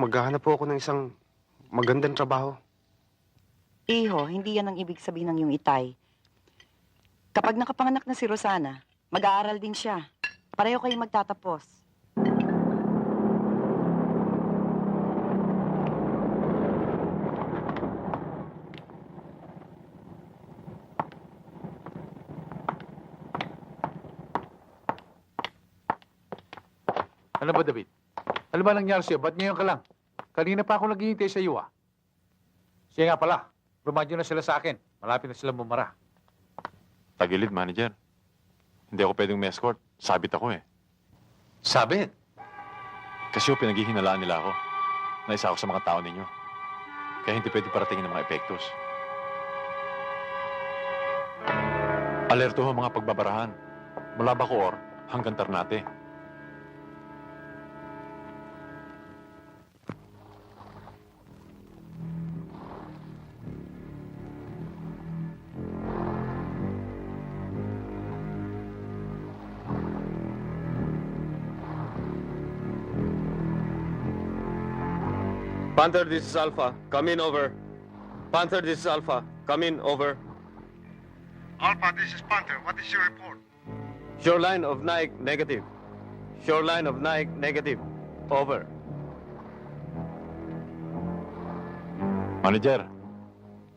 Maghahanap po ako ng isang magandang trabaho. Iho, hindi yan ang ibig sabihin ng iyong itay. Kapag nakapanganak na si Rosana, mag-aaral din siya. Pareho kayong magtatapos. Ano ba, David? Ano ba nangyari sa'yo? Ba't ngayon ka lang? Kanina pa ako naghihintay sa iyo, ah. Siya nga pala, rumadyo na sila sa akin. Malapit na sila bumara. Tagilid, manager. Hindi ako pwedeng may escort. Sabit ako eh. Sabit? Kasi pinaghihinalaan nila ako. Naisa ako sa mga tao ninyo. Kaya hindi pwede paratingin ng mga epektos. Alerto ho mga pagbabarahan. Mula Bacoor hanggang Ternate. Panther, this is Alpha. Come in, over. Panther, this is Alpha. Come in, over. Alpha, this is Panther. What is your report? Shoreline of Nike, negative. Shoreline of Nike, negative. Over. Manager,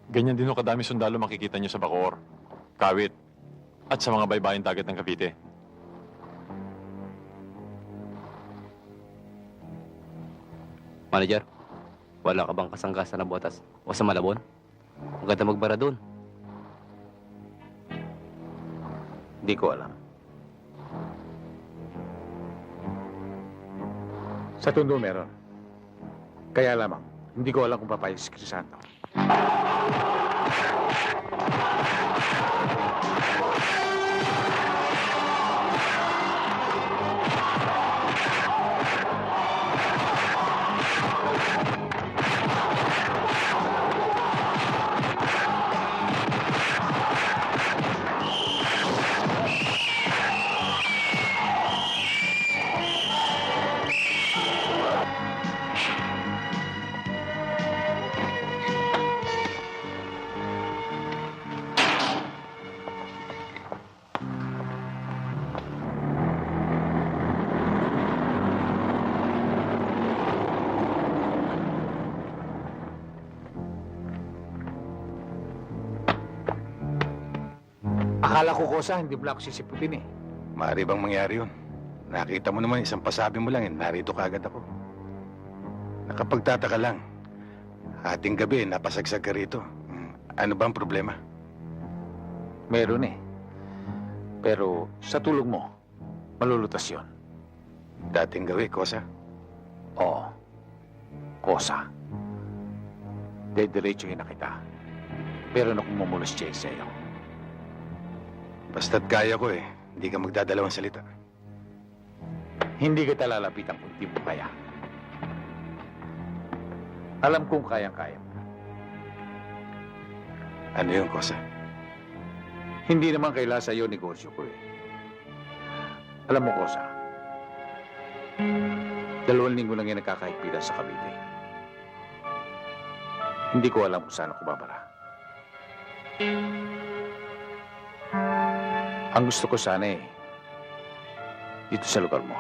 ganyan din ho kadami sundalo makikita niyo sa Bacoor, Kawit, at sa mga baybayang dagat ng Cavite. Manager, wala ka bang kasangga sa Nabotas o sa Malabon? Maganda magbara doon. Hindi ko alam. Sa Tondo meron. Kaya lamang, hindi ko alam kung papayag si Crisanto. Akala ko, Kosa, hindi mo lang ako sisiputin eh. Maaari bang mangyari yun? Nakita mo naman, isang pasabi mo lang, narito ka agad ako. Nakapagtataka lang. Ating gabi, napasagsag ka rito. Ano ba ang problema? Meron eh. Pero sa tulong mo, malulutas yun. Dating gawi, Kosa? Oo. Kosa. Dediretsuhin na kita. Pero naku mumulas siya sa'yo. Basta't kaya ko eh. Hindi ka magdadalawang salita. Hindi kita lalapitan kung di mo kaya. Alam kong kayang-kaya mo. Ano yun, Kosa? Hindi naman kaila sa'yo negosyo ko eh. Alam mo, Kosa, 2 linggo lang yung nagkakahigpitan sa Cavite. Hindi ko alam kung saan ako babara. Ang gusto ko sana eh, dito sa lugar mo.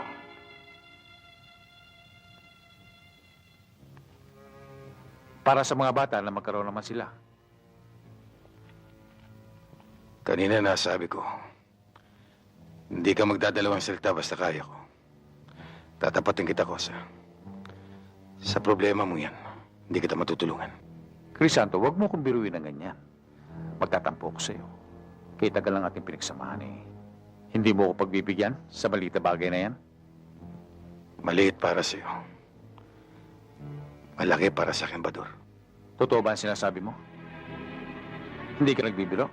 Para sa mga bata na magkaroon naman sila. Kanina nasabi ko, hindi ka magdadalawang salita basta kaya ko. Tatapatin kita, Kosa. Sa problema mo yan, hindi kita matutulungan. Crisanto, wag mo kong biruin ng ganyan. Magtatampo ko sa'yo. Kaya tagal lang ating pinagsamahan eh. Hindi mo ko pagbibigyan sa maliit na bagay na yan? Maliit para sa'yo. Malaki para sa akin, Bador. Totoo ba ang sinasabi mo? Hindi ka nagbibiro?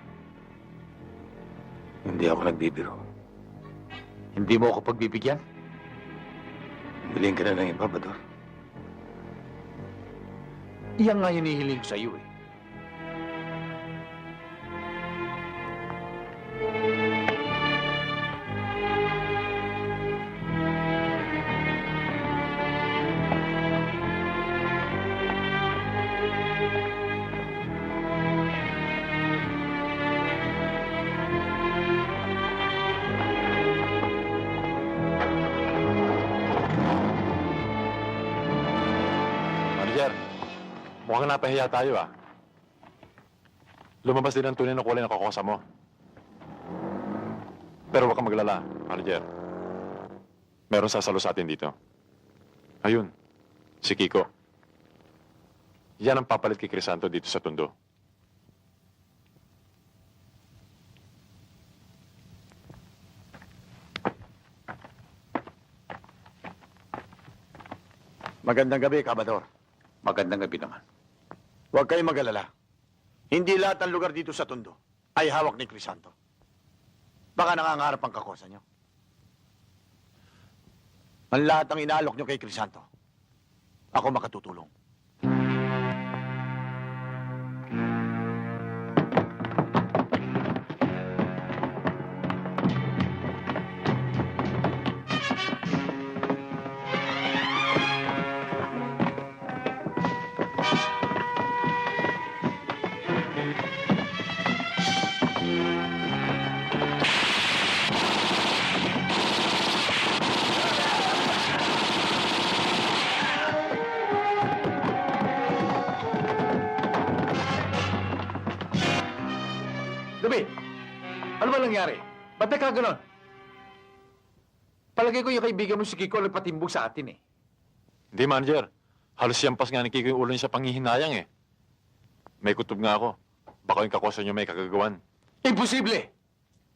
Hindi ako nagbibiro. Hindi mo ako pagbibigyan? Hiling ka na ng iba, Bador. Iyan nga hinihiling ko sa iyo eh. Mukhang napahiya tayo, ah. Lumabas din ang tunay na kulay ng kokosa mo. Pero huwag kang maglala, manager. Meron sasalo sa atin dito. Ayun, si Kiko. Yan ang papalit kay Crisanto dito sa Tondo. Magandang gabi, Kabador. Magandang gabi naman. Huwag kayong mag-alala. Hindi lahat ng lugar dito sa Tondo ay hawak ni Crisanto. Baka nangangarap ang kakosa nyo. Ang lahat ang inaalok nyo kay Crisanto, ako makatutulong. Gabi, ano ba nangyari? Ba't nagkaganon? Palagay ko yung kaibigan mo si Kiko nagpatimbog sa atin eh. Hindi, manager. Halos siyampas nga ni Kiko yung ulo niya sa panghihinayang, eh. May kutob nga ako. Baka yung kakosa niyo may kagagawan. Imposible!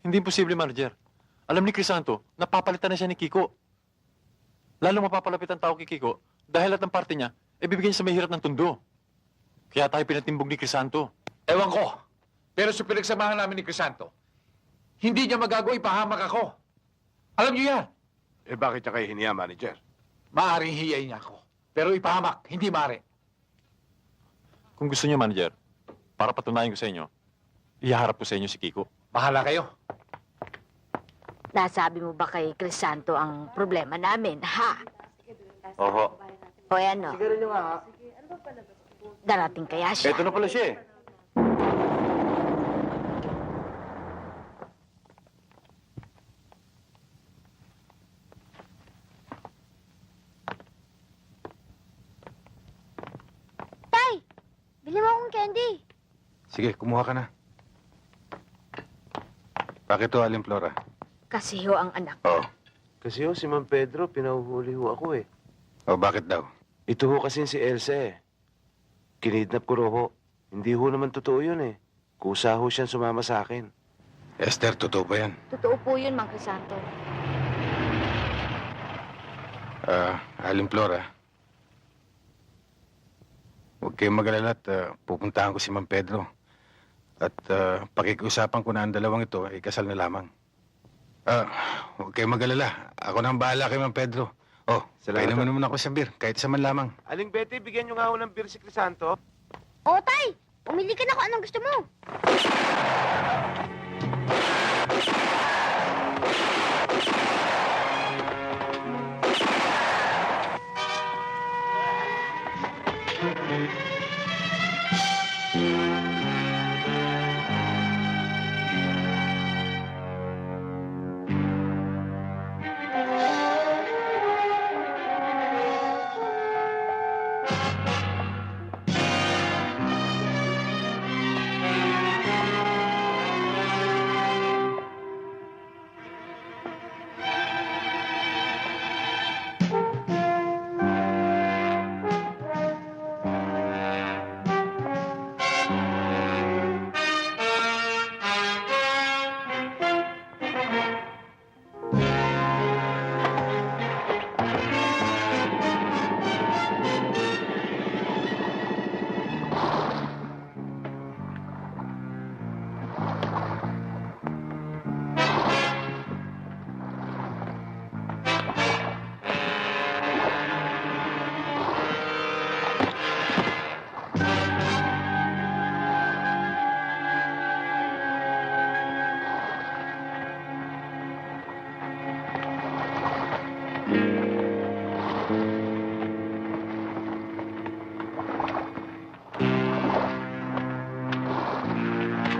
Hindi imposible, manager. Alam ni Crisanto, napapalitan na siya ni Kiko. Lalo mapapalapit ang tao kay Kiko dahil lahat ng parte niya, bibigyan niya sa mahirap ng Tondo. Kaya tayo pinatimbog ni Crisanto. Ewan ko. Pero sa pinagsamahan namin ni Crisanto, hindi niya magagawa ipahamak ako. Alam niyo yan. Eh bakit niya kayo hiniya, manager? Maaring hiyay niya ako. Pero ipahamak, hindi maaari. Kung gusto niyo, manager, para patunayan ko sa inyo, ihaharap ko sa inyo si Kiko. Bahala kayo. Nasabi mo ba kay Crisanto ang problema namin, ha? Oho. O ano? Darating kaya siya? Eto na pala siya, eh. Tay! Bili mo akong candy. Sige, kumuha ka na. Bakit to, Aling Flora? Kasi ho ang anak. Oo. Kasi ho, si Mang Pedro, pinahuhuli ho ako eh. O, bakit daw? Ito ho kasi si Elsa eh. Kinidnap ko ho. Hindi ho naman totoo yun eh. Kusa ho siyang sumama sa akin. Esther, totoo ba yan? Totoo po yun, Mang Crisanto. Aling Flora. Huwag kayong mag-alala at pupuntahan ko si Mang Pedro. At pakikiusapan ko na ang dalawang ito ay kasal na lamang. Huwag kayong mag-alala. Ako na ang bahala kay Mang Pedro. Oh, Salamat. kailan naman ako sa beer, kahit isa man lamang. Aling Betty, bigyan nyo nga ho ng beer si Crisanto. O, Tay! Umili ka na kung anong gusto mo.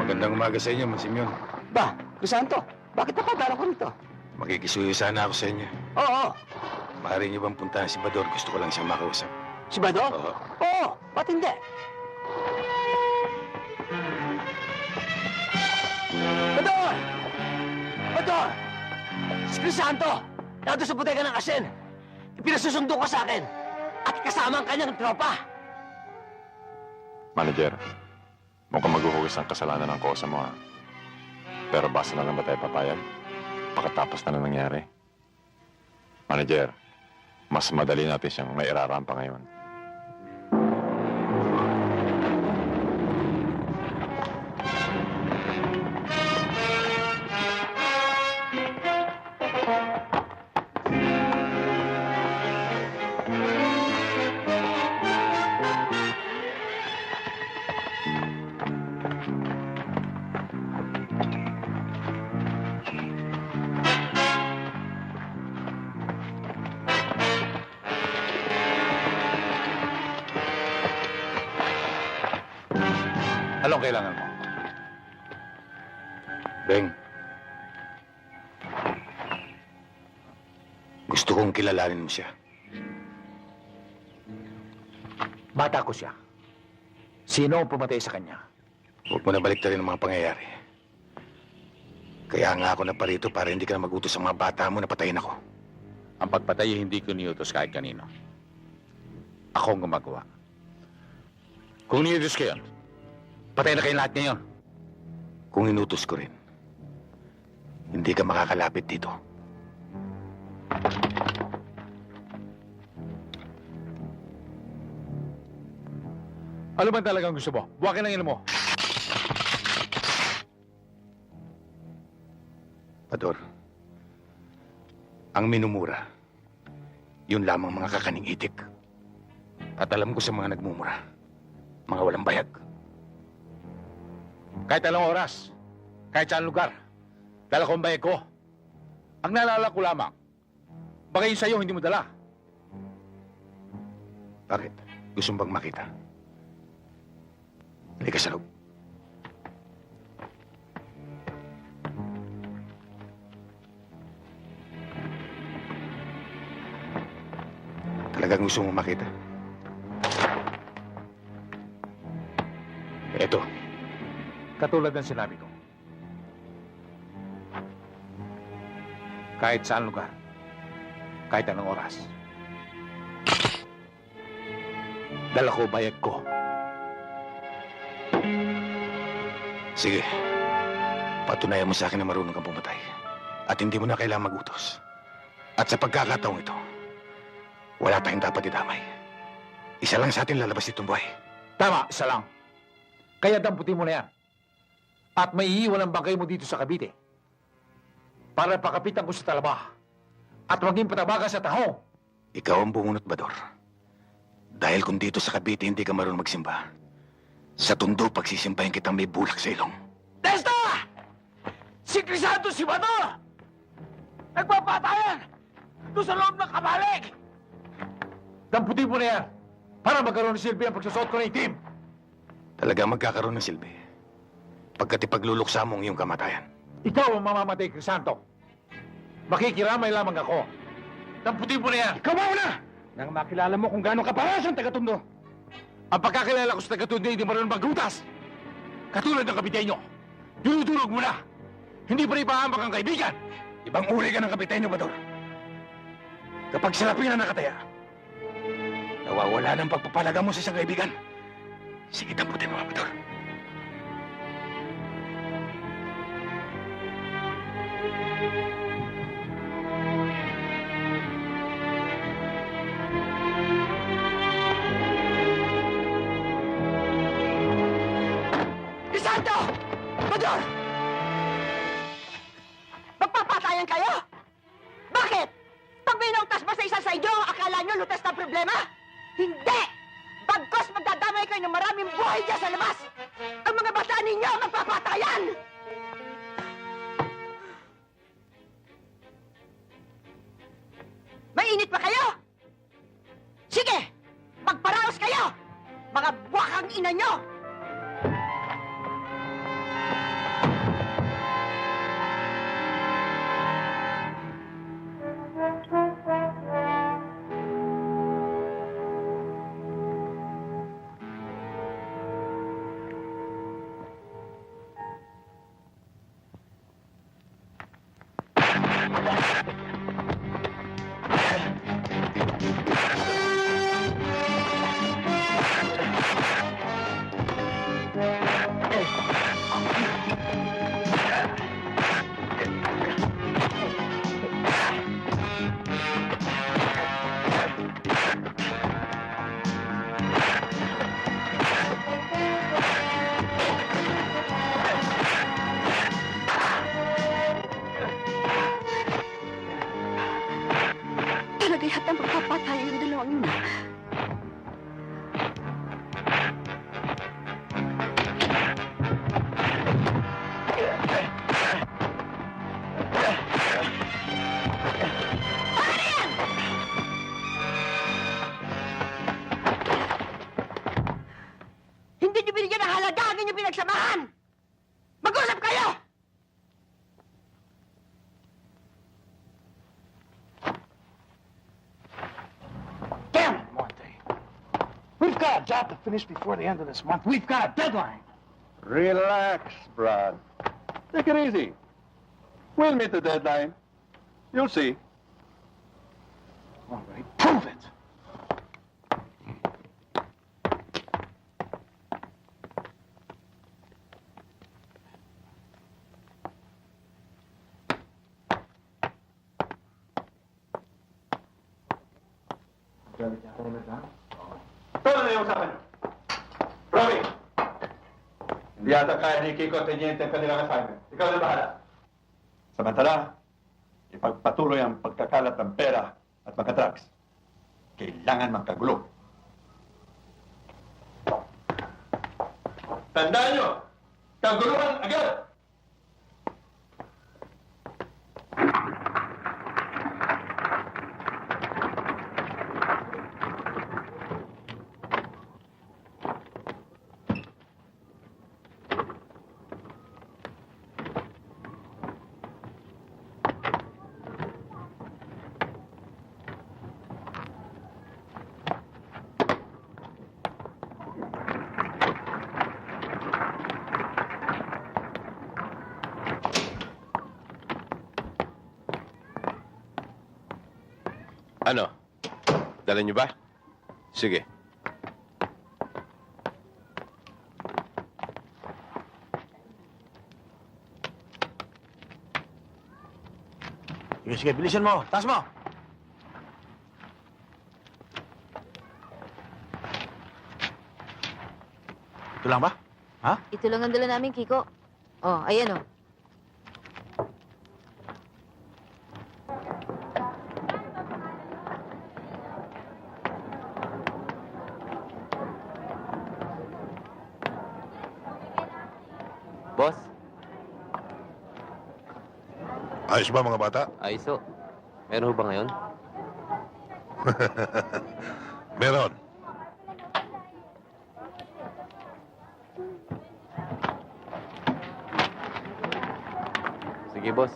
Magandang umaga sa inyo, Monsignor. Ba, Crisanto, bakit napadala ko rito? Makikisuyo sana ako sa inyo. Oo. Maaari niyo bang puntahan si Bador? Gusto ko lang siyang makausap. Si Bador? Oo. Oo, ba't hindi? Si Crisanto! Nandun sa bodega ng asin! Pinasusundo ka sa akin! At kasama ang kanyang tropa! Manager, mukhang maghuhugis ang kasalanan ng kosa mo, ha? Pero basta na lang ba tayo papayag? Pagkatapos na nangyari. Manager, mas madali natin siyang mairarampa ngayon. Anong kailangan mo? Beng, gusto kong kilalanin mo siya. Bata ko siya. Sino ang pumatay sa kanya? Huwag mo na baliktarin ang mga pangyayari. Kaya nga ako naparito para hindi ka na magutos sa mga bata mo na patayin ako. Ang pagpatay hindi ko niutos kahit kanino. Ako ang gumagawa. Kung niutos ko yun, patay na kayo lahat ngayon. Kung inutos ko rin, hindi ka makakalapit dito. Ano ba talagang gusto mo? Buwakin ang ino mo. Pador, ang minumura, yun lamang mga kakaning itik. At alam ko sa mga nagmumura, mga walang bayag. Kahit anong oras, kahit saan lugar, dala ko ang bayag ko. Ang naalala ko lamang, baka yun sa'yo hindi mo dala. Bakit? Gusto mo bang makita? Halika sa loob. Talagang gusto mo makita? Eto. Katulad ng sinabi ko. Kahit saan lugar, kahit anong oras. Dala ko bayag ko. Sige. Patunayan mo sa akin na marunong kang pumatay. At hindi mo na kailangang magutos. At sa pagkakataong ito, wala tayong dapat idamay. Isa lang sa atin lalabas itong buhay. Tama, isa lang. Kaya damputin mo na yan. At may iiwan ang bangkay mo dito sa Cavite. Para pakapitan ko sa talaba. At maging patabaga sa taho. Ikaw ang bumunot, Bador. Dahil kung dito sa Cavite hindi ka marunong magsimba, sa Tondo pagsisimbahin kitang may bulak sa ilong. Testa! Si Crisanto si Bador! Nagpapatayan! Doon sa loob ng kabalig! Damputin mo na yan. Para magkaroon ng silbi ang pagsusot ko ng itim. Talagang magkakaroon ng silbi. Pagkat ipagluluksa mo ang iyong kamatayan. Ikaw ang mamamatay, Crisanto. Makikiramay lamang ako. Damputin mo na yan. Ikaw mauna! Nang makilala mo kung gaano kaparas ang taga-Tondo. Ang pagkakilala ko sa taga-Tondo hindi marunong maghutas. Katulad ng kapitenyo. Dinudurog mo na. Hindi pa rin pahamak ang kaibigan. Ibang uri ka ng kapitenyo, Bador. Kapag salapi na nakataya, nawawala ng pagpapalaga mo sa isang kaibigan. Sige, damputin mo, Bador. Crisanto! Bador! Magpapatayan kayo? Bakit? Pag binungtas ba sa isa sa inyo, akala nyo lutas na problema? Hindi! Bagkos magdadamay kayo ng maraming buhay dyan sa labas! Ang mga bata ninyo magpapatayan! Mainit pa kayo? Sige! Magparaos kayo! Mga buwakang ina nyo! Talaga yata magpapatay yung dalawang yun. Hindi niyo binigyan ng halaga ang inyong pinagsamahan! Mag-usap kayo! Damn it, Monte. We've got a job to finish before the end of this month. We've got a deadline. Relax, Brad. Take it easy. We'll meet the deadline. You'll see. All right, prove it. Todo na yung usapan niyo. Robbie! Hindi yata kaya ni Kiko at Teniente ang kanilang assignment. Ikaw na bahala. Samantala, ipagpatuloy ang pagkakalat ng pera at mga drugs. Kailangan magkagulo. Tandaan nyo! Kaguluhan agad! Ano? Dala niyo ba? Sige. Sige, bilisan mo. Taas mo. Ito lang ba? Ha? Ito lang ang dala namin, Kiko. Oh, ayan oh. Boss, Ayos ba mga bata? ayos ho. Meron ho ba ngayon? Meron. Sige, boss.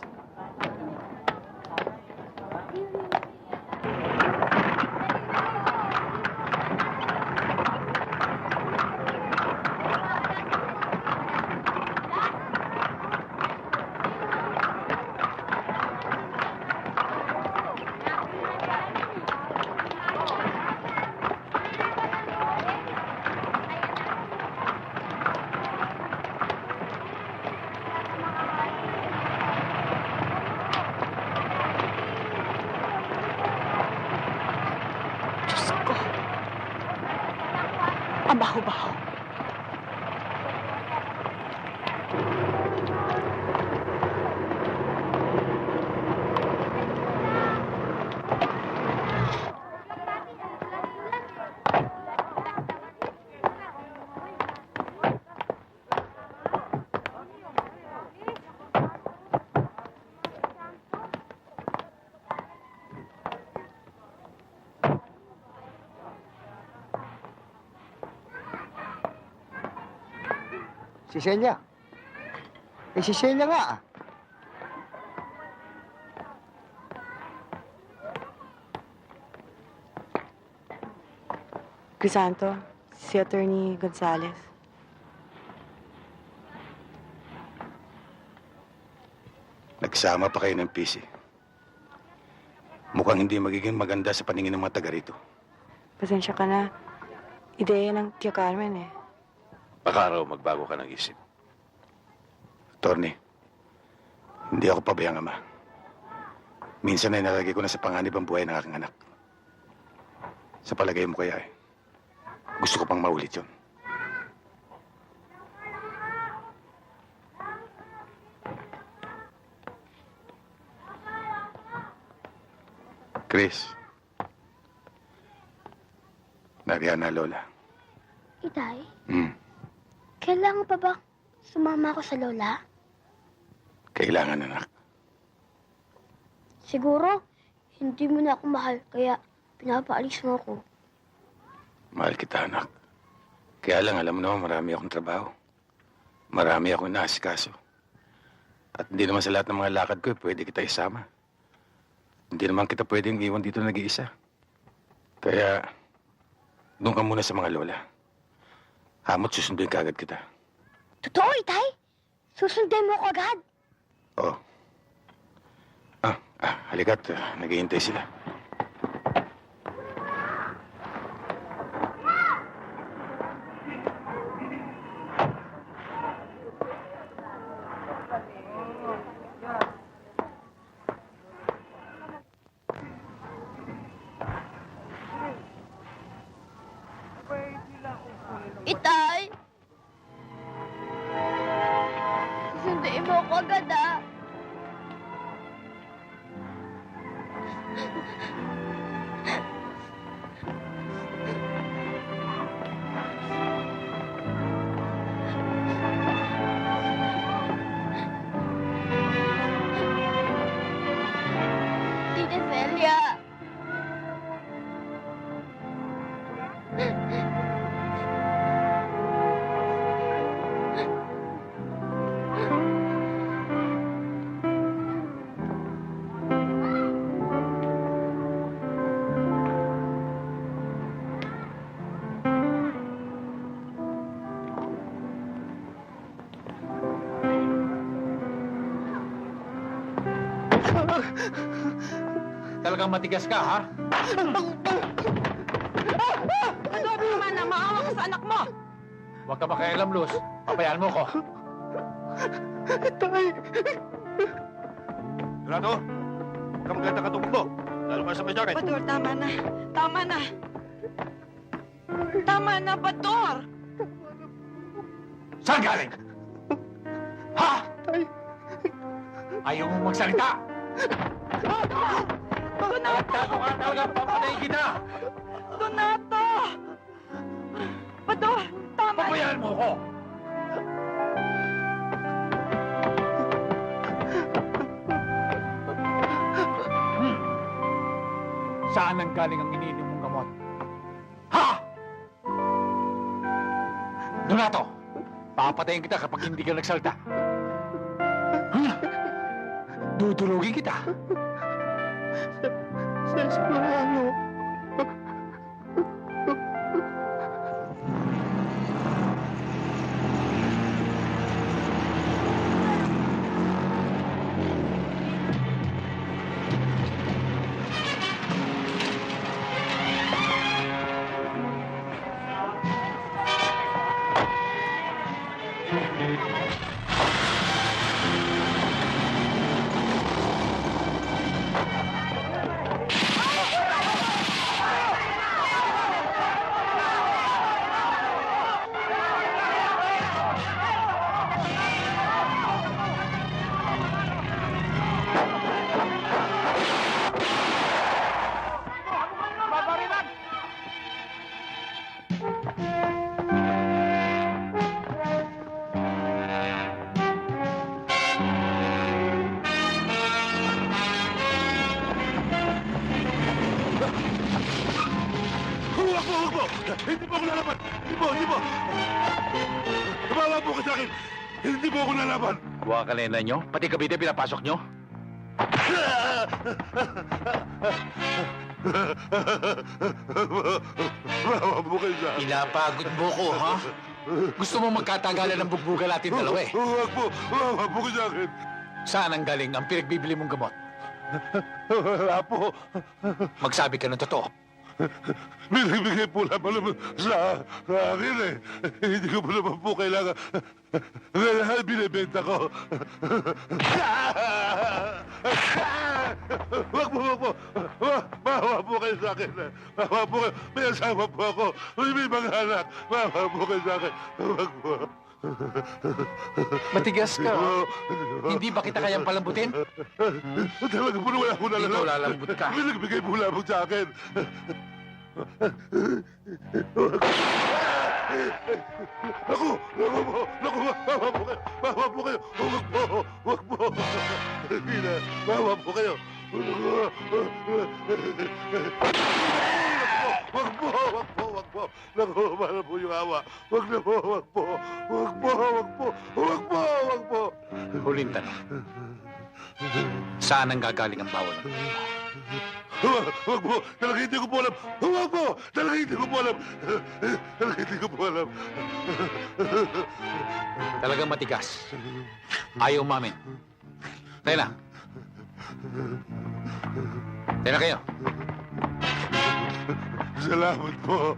Ang baho-baho. Si Celia. Si Celia nga. Crisanto, si Attorney Gonzales. Nagsama pa kayo ng PC. Mukhang hindi magiging maganda sa paningin ng mga taga rito. Pasensya ka na. Ideya ng Tia Carmen eh. Baka raw magbago ka ng isip. Attorney, hindi ako pabayang ama. Minsan ay nalagay ko na sa panganib ang buhay ng aking anak. Sa palagay mo kaya gusto ko pang maulit yun. Chris. Nariyan na, Lola. Itay, Hmm, kailangan pa ba sumama ako sa lola? kailangan, anak. Siguro, hindi mo na ako mahal, kaya pinapaalis mo ako. Mahal kita, anak. Kaya lang, alam mo naman, marami akong trabaho. Marami akong inaasikaso. At hindi naman sa lahat ng mga lakad ko, pwede kita isama. Hindi naman kita pwedeng iwan dito nag-iisa. Kaya, doon ka muna sa mga lola. Hamot susunduin ka agad kita. Totoo, Itay? Susundin mo ako agad? Oo. Halika't, naghihintay sila. Itay! Susunduin mo ako agad, ah. Tita Celia. Talagang matigas ka, ha? Ano naman na maawa ka sa anak mo? Huwag ka makialam, Luz. Papayaan mo ko. Tay! Renato, huwag ka maganda katubog mo. Lalo ka sa may jacket. Bator, tama na. Tama na. Tama na, Bator! Saan galing? Ha? Ayaw mo magsalita? Donato ka talaga, papatayin kita! Donato! Bator, tama na. Papayaan mo ko! Saan ang galing ang iniinom mong gamot? Ha? Donato! Papatayin kita kapag hindi ka nagsalta. Dudurugin kita. Sa esplano. Hindi po ako lalaban! Hindi po! Tumawa po ka sa akin! Hindi po ako lalaban! Kuha ka na nyo? Pati Cavite pinapasok nyo? Mawa po kayo sa akin. Pinapagod mo ko, ha? Gusto mo magkatagalan ng bugbugan natin dalawa eh. Huwag po! Mawa po kayo sa akin! Saan ang galing ang pinagbibili mong gamot? Wala po. Magsabi ka ng totoo. Binibigay po naman sa akin eh. Hindi ko po naman po kailangan. Kaya binibenta ko. Wag po. Mahawa po kayo sa akin. Mahawa po kayo. May asawa po ako. May mga anak. Mahawa po kayo sa akin. Wag po. Matigas ka. Hindi ba kita kayang palambutin? Talaga po wala ko nalala. Ikaw lalambot ka. May nagbigay po lamang sa akin. Naku po. Mahawa po kayo. Wag po. Hindi na. Mahawa po kayo. Wag po. Naku, mahal po yung awa. Wag na po. Wag po. Huling tanong. Saan ang gagaling ang bawal? Wag po. Talaga hindi ko po alam. Wag po. Talaga hindi ko po alam. Talagang matigas. Ayaw umamin. Tayo na. Tayo na kayo. Salamat po.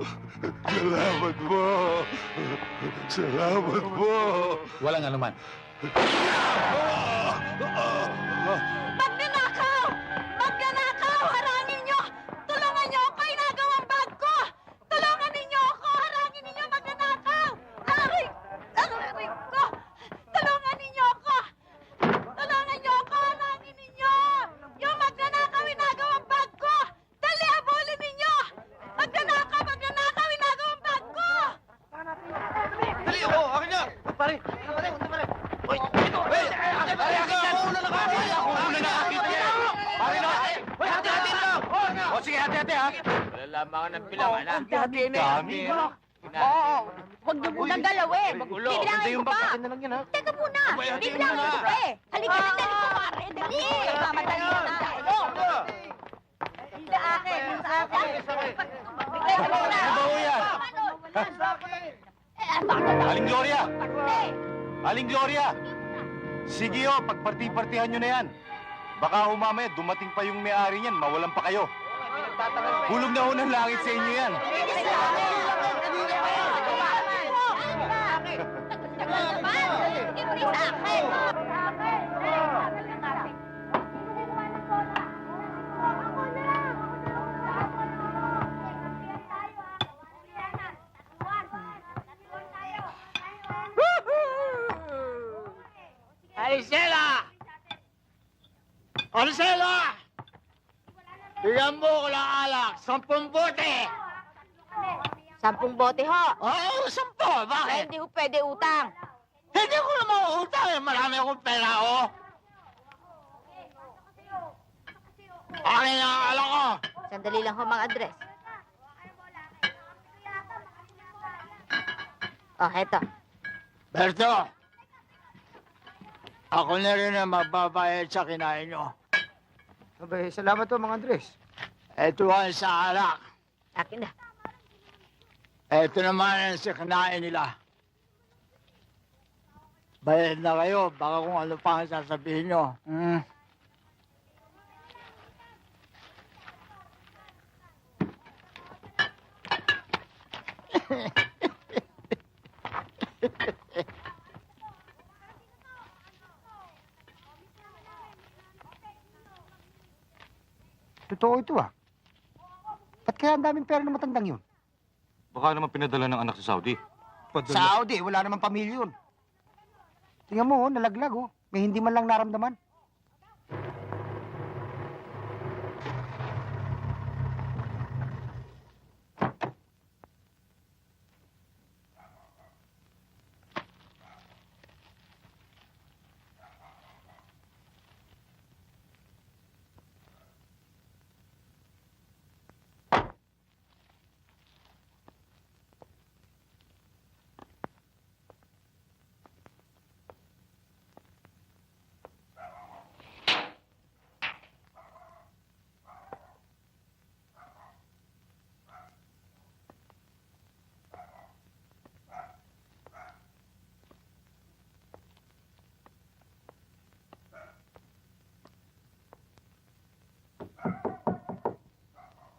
Walang anuman. Magnanakaw! Harangin nyo! Tulungan nyo ako! Inagawang bag ko! Tulungan ninyo ako! Harangin ninyo! Magnanakaw! Aray ko! Tulungan ninyo ako! Harangin ninyo! Yung magnanakaw! Inagawang bag ko! Dali! Habulin ninyo! Magnanakaw! Inagawang bag ko! Dali ako! Akin na! Pare! Hoy! O sige, hati-hati ha. Malalaman ka ng bilangan, ha? Hati-hati na. Dami. Oo! Huwag niyo munang galawin! Bibilangin ko pa! na lang yan, ha? Teka muna! Bibilangin ko pa eh! Halika na, dali ko pare! Dali! Mamadali na tayo! Sa akin! Bigay ka muna! Ano ba yan? Aling Gloria! Aling Gloria! Sige ho, pagparti-partihan nyo na yan. Baka umamaya, dumating pa yung may-ari niyan, mawalan pa kayo. Hulog na ho ng langit sa inyo yan. Arisela! Arisela! Bigyan mo ko ng alak, 10 bote! 10 bote ho! Oo, 10! Ay, Bakit? hindi ho pwede utang. Hindi ko na mauutang eh, marami akong pera, oh! Akin ang alak ko! Sandali lang ho, Mang Andres. Oh, heto. Berto! Ako na rin ang magbabayad sa kinain nyo. Abay, salamat to, Mang Andres. Ito ang sa alak. Akin na. Ito naman ang sa kinain nila. Bayad na kayo, baka kung ano pa ang sasabihin nyo. Totoo ito ah. Ba't kaya ang daming pera ng matandang yun? Baka naman pinadala ng anak sa Saudi. Saudi, wala namang pamilya yun. Tingnan mo, nalaglag oh. May hindi man lang naramdaman.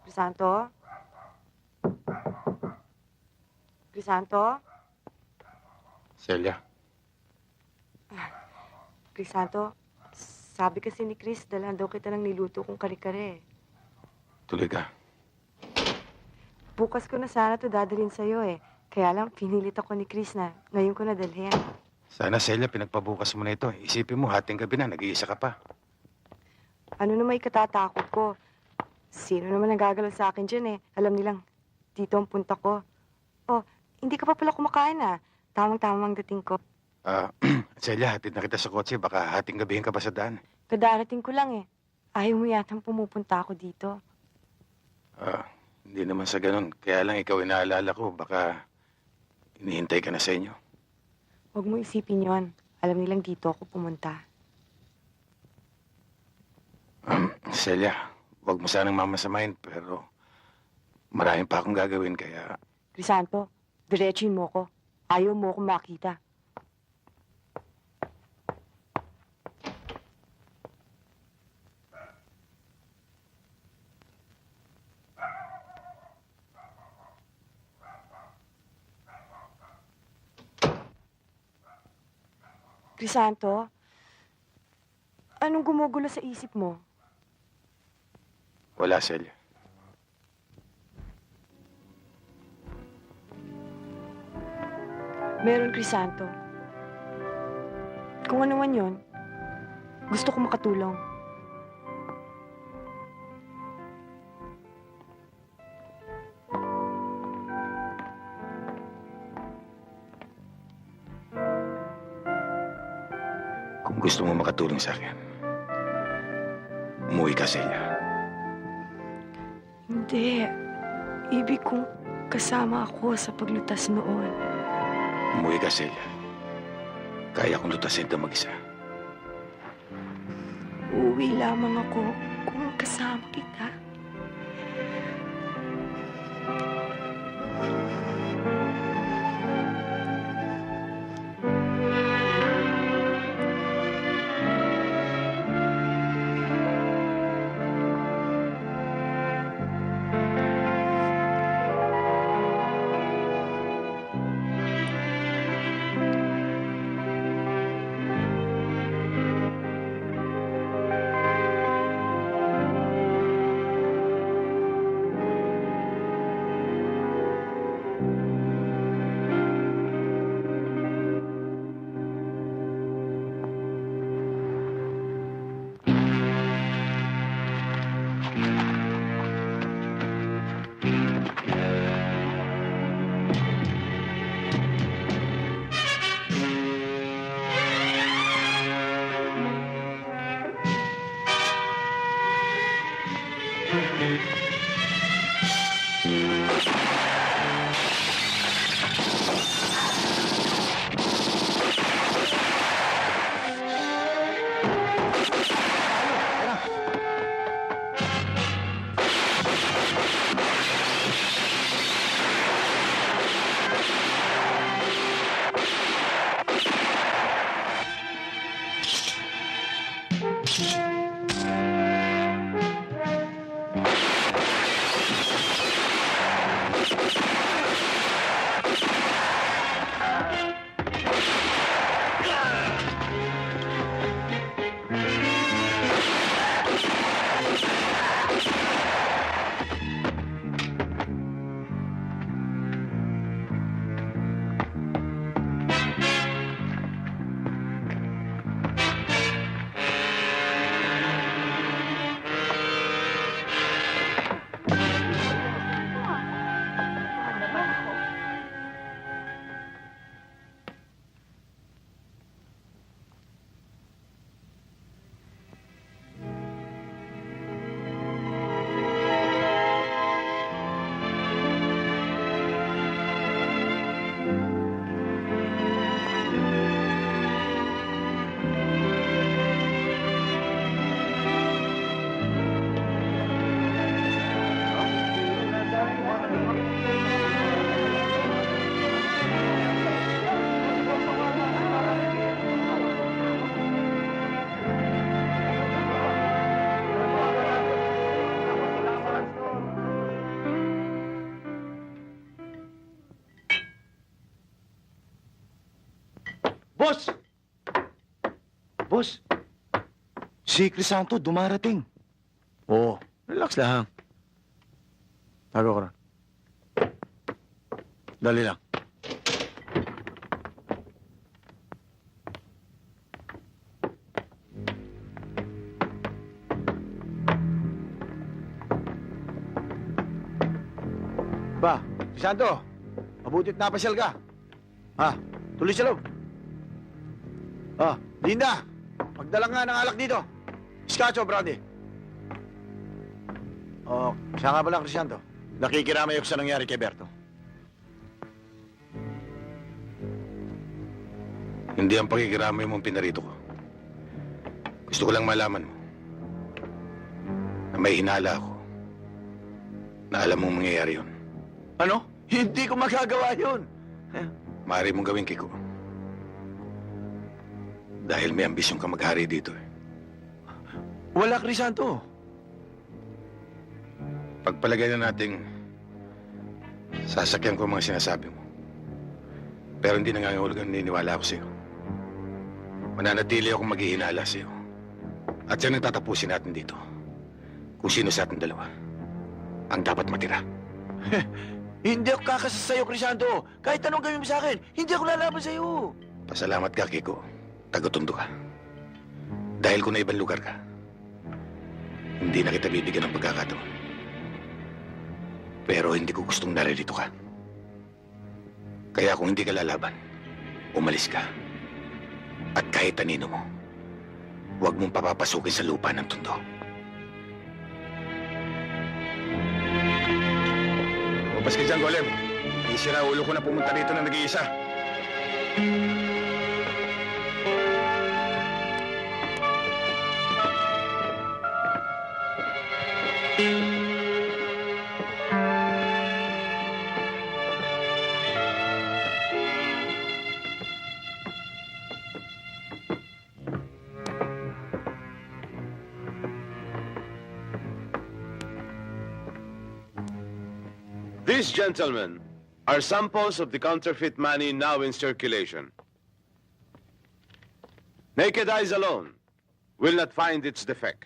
Crisanto, Crisanto? Celia, Crisanto, sabi kasi ni Chris, dalhan daw kita ng niluto kong kare-kare. tuloy ka. Bukas ko na sana to dadalhin sa'yo eh. Kaya lang, pinilit ako ni Chris na ngayon ko na dalhin. Sana, Celia, pinagpabukas mo na ito. Isipin mo, hating gabi na, nag-iisa ka pa. Ano na may katatakot ko? Sino naman nagagalaw sa akin dyan eh? Alam nilang, dito ang punta ko. Oh, hindi ka pa pala kumakain ah. Tamang-tamang dating ko. Celia, hatid na kita sa kotse. Baka hating gabihin ka pa sa daan. Kadarating ko lang eh. Ayaw mo yatang pumupunta ako dito. Hindi naman sa ganun. Kaya lang ikaw inaalala ko. Baka inihintay ka na sa inyo. Huwag mo isipin yon. Alam nilang dito ako pumunta. Celia, huwag mo sanang mamasamain. Pero maraming pa akong gagawin. Kaya Crisanto, diretsuhin mo ko. Ayaw mo akong makita. Crisanto, anong gumugulo sa isip mo? wala, Celia. Meron, Crisanto. Kung ano man yun, gusto ko makatulong. Kung gusto mo makatulong sa akin, umuwi ka, Celia. Hindi. Ibig kong kasama ako sa paglutas noon. Umuwi ka, Celia. Kaya kong lutasin ito mag-isa. Uuwi lamang ako kung kasama kita. Boss, si Crisanto dumarating. Oo, relax lang. Tago ko na. Dali lang. Ba, Crisanto, mabutit napasyal ka. Ha, tuloy sa loob. Linda, magdala nga ng alak dito. Scotch o brandy? Siya nga pala, Crisanto. Nakikiramay ako sa nangyari kay Berto. Hindi ang pakikiramay mong pinarito ko. Gusto ko lang malaman mo na may hinala ako na alam mong mangyayari yun. Ano? Hindi ko magagawa yun. Maaari mong gawin, Kiko. Dahil may ambisyon ka maghari dito eh. Wala, Crisanto. Pagpalagay na nating sasakyan ko ang mga sinasabi mo. Pero hindi nangangahulugan naniniwala ako sa'yo. Mananatili akong maghihinala sa'yo. At yan ang tatapusin natin dito. Kung sino sa ating dalawa ang dapat matira. Hindi ako kakasa sa'yo, Crisanto. Kahit anong gawin mo sa akin, hindi ako lalaban sa'yo. Pasalamat ka, Kiko. Tagutondo ka. Dahil kung na ibang lugar ka, hindi na kita bibigyan ng pagkakataon. Pero hindi ko gustong naririto ka. Kaya kung hindi ka lalaban, umalis ka. At kahit anino mo, huwag mong papapasukin sa lupa ng Tondo. Upas ka dyan, Golem. Isira ulo ko na pumunta dito na nag-iisa. These gentlemen are samples of the counterfeit money now in circulation. Naked eyes alone will not find its defect.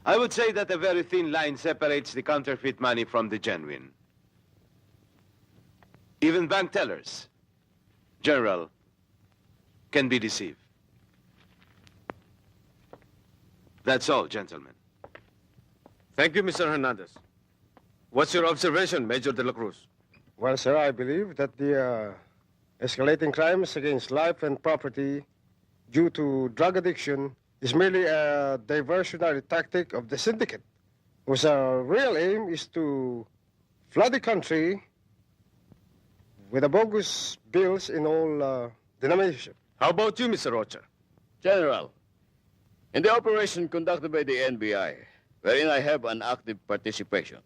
I would say that a very thin line separates the counterfeit money from the genuine. Even bank tellers, General, can be deceived. That's all, gentlemen. Thank you, Mr. Hernandez. What's your observation, Major De La Cruz? Well, sir, I believe that the escalating crimes against life and property due to drug addiction is merely a diversionary tactic of the syndicate, whose real aim is to flood the country with the bogus bills in all denominations. How about you, Mr. Rocha? General, in the operation conducted by the NBI, wherein I have an active participation,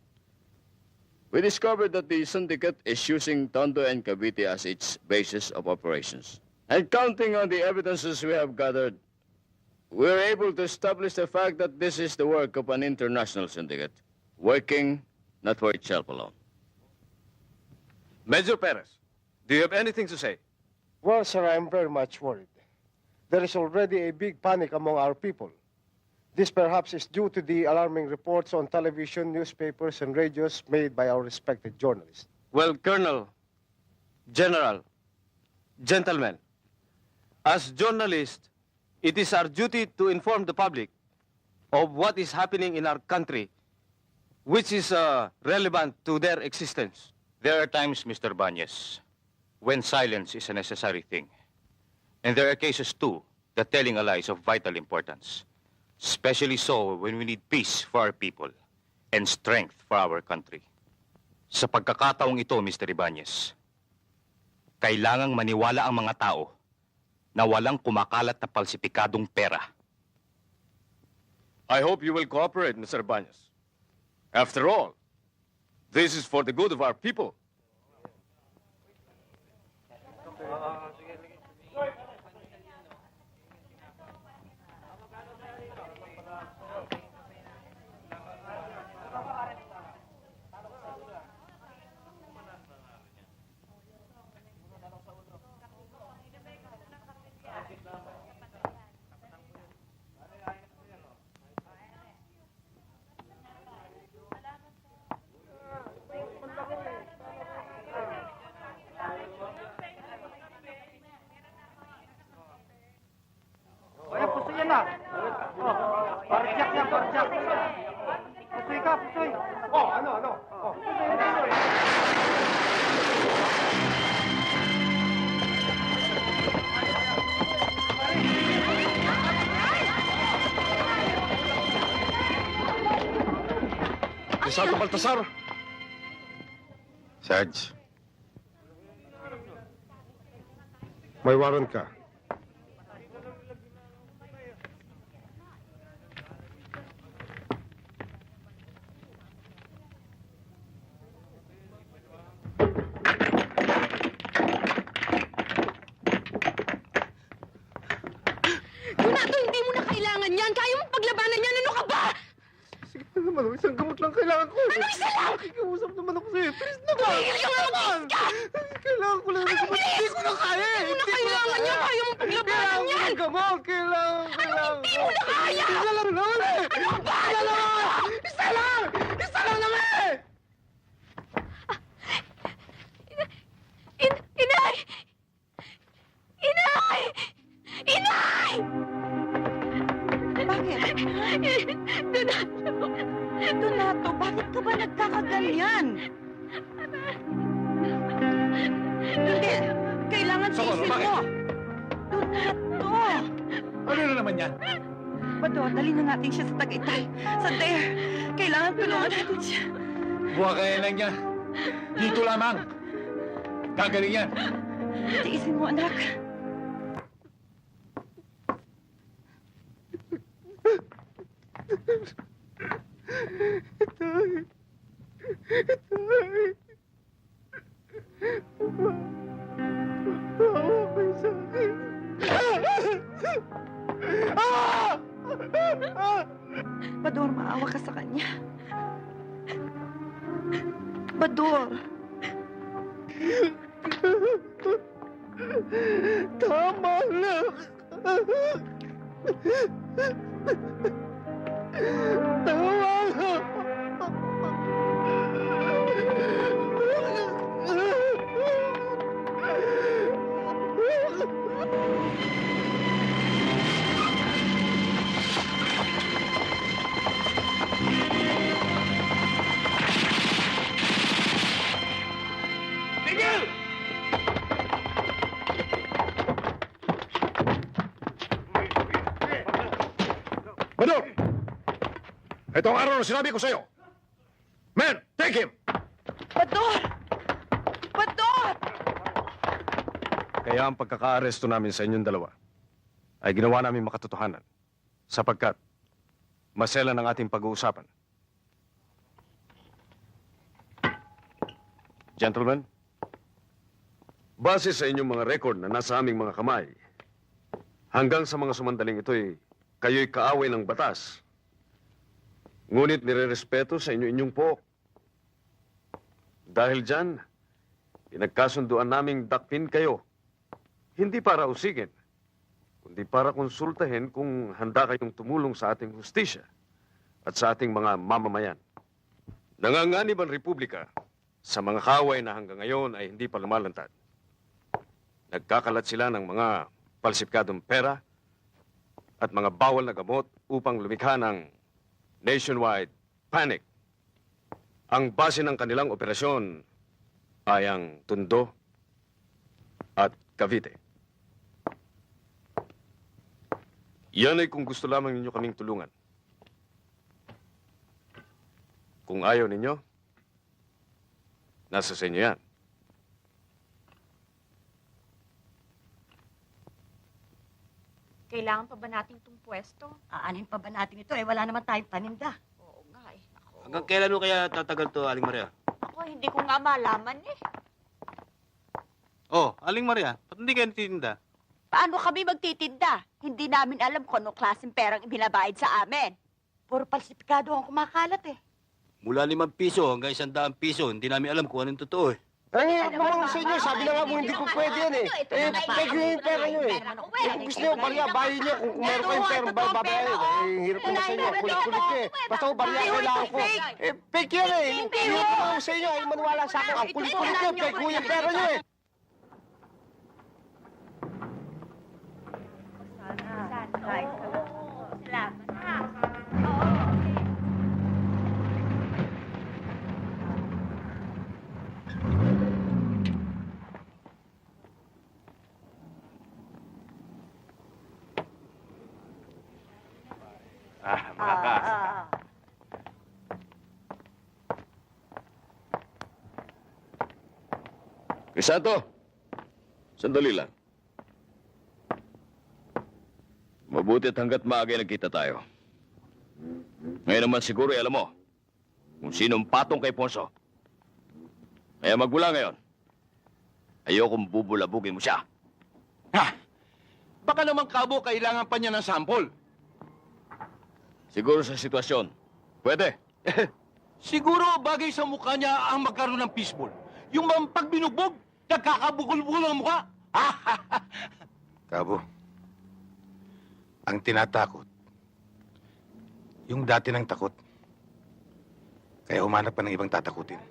we discovered that the syndicate is using Tondo and Cavite as its basis of operations. And counting on the evidences we have gathered, we were able to establish the fact that this is the work of an international syndicate, working not for itself alone. Major Perez, do you have anything to say? Well, sir, I'm very much worried. There is already a big panic among our people. This perhaps is due to the alarming reports on television, newspapers, and radios made by our respected journalists. Well, Colonel, General, gentlemen, as journalists, it is our duty to inform the public of what is happening in our country, which is relevant to their existence. There are times, Mr. Banyes, when silence is a necessary thing. And there are cases, too, that telling a lie is of vital importance. Especially so when we need peace for our people and strength for our country. Sa pagkakataong ito, Mr. Ibanez, kailangang maniwala ang mga tao na walang kumakalat na palsipikadong pera. I hope you will cooperate, Mr. Banyas. After all, this is for the good of our people. Crisanto Baltasar! Sarge, May warrant ka. Donato, hindi mo na kailangan yan. Kaya mo paglabanan yan. Ano ka ba? Sige na naman, isang gamot lang kailangan ko. Ano isa lang? Nakikiusap naman ako sa'yo. Please naman. Tumigil ka nga, mag-is ka! Kailangan ko lang. Ano bilis? Hindi ko na kaya eh. Hindi mo na kailangan yan. Kaya mo paglabanan yan. Kailangan ko ng gamot. Kailangan. Hindi mo na kaya! Isa lang naman eh. Ano ka ba? Isa lang! Isa lang! Isa lang naman eh! Inay! Inay! Inay! Bakit? Donato, bakit ka ba nagkakaganyan? Hindi, kailangan Socorro, tiisin bakit? mo. Donato! Ano na naman yan? Bado, dali na natin siya sa Tagaytay. Sa Dare. Kailangan tulungan natin siya. Buha kaya lang niya. Dito lamang. Gagaling yan. Tiisin mo, anak. Bador, maawa ka sa kanya. Bador. Tama na. Tama na. Tigil! Bador! Ito ang araw na sinabi ko sa'yo. Men, take him! Bador! Bador! Kaya ang pagkaka-aresto namin sa inyong dalawa ay ginawa namin makatotohanan sapagkat masela ng ating pag-uusapan. Gentlemen, base sa inyong mga record na nasa aming mga kamay, hanggang sa mga sumandaling ito'y kayo'y kaaway ng batas. Ngunit nirerespeto sa inyong po. Dahil dyan, pinagkasunduan naming dakpin kayo. Hindi para usigin, kundi para konsultahin kung handa kayong tumulong sa ating hustisya at sa ating mga mamamayan. Nanganganib ang Republika sa mga kaaway na hanggang ngayon ay hindi pa lumalantad. Nagkakalat sila ng mga palsipikadong pera at mga bawal na gamot upang lumikha ng nationwide panic. Ang base ng kanilang operasyon ay ang Tondo at Cavite. Yan ay kung gusto lamang ninyo kaming tulungan. Kung ayaw ninyo, nasa sa inyo yan. Kailangan pa ba natin itong pwesto? Aanin pa ba natin ito? Wala naman tayong paninda. Oo nga eh. Hanggang kailan mo kaya tatagal to, Aling Maria? Ako, hindi ko nga malaman eh. Oh, Aling Maria, ba't hindi kayo natitinda? Paano kami magtitinda? Hindi namin alam kung anong klaseng perang ibinabayad sa amin. Puro palsipikado ang kumakalat eh. Mula 5 piso hanggang 100 piso, hindi namin alam kung anong totoo eh. Ang hirap naman sa inyo. Sabi na nga mo, hindi ko pwede yan eh. Pwede yung pera nyo eh. Kung gusto nyo, barya, bahay nyo. Kung meron kayong pera, babayaran. Hirap naman sa inyo. Kulit-kulit nyo eh. Basta ko, barya, kailangan ko. Fake yan eh. Hirap naman sa inyo. Ayaw maniwala sa akin. Ang kulit-kulit nyo. Fake ko yung pera nyo eh. Crisanto, sandali lang. Mabuti at hanggat maaga ay nagkita tayo. Ngayon naman siguro alam mo kung sinong patong kay Ponso. Kaya magmula ngayon, ayokong bubulabugin mo siya. Baka naman, Kabo, kailangan pa niya ng sample. Siguro sa sitwasyon. Pwede. Siguro bagay sa mukha niya ang magkaroon ng fishball. Yung pag binugbog, nagkakabukol-bukol ang mukha. Kabo, ang tinatakot, yung dati ng takot. Kaya humanap pa ng ibang tatakutin.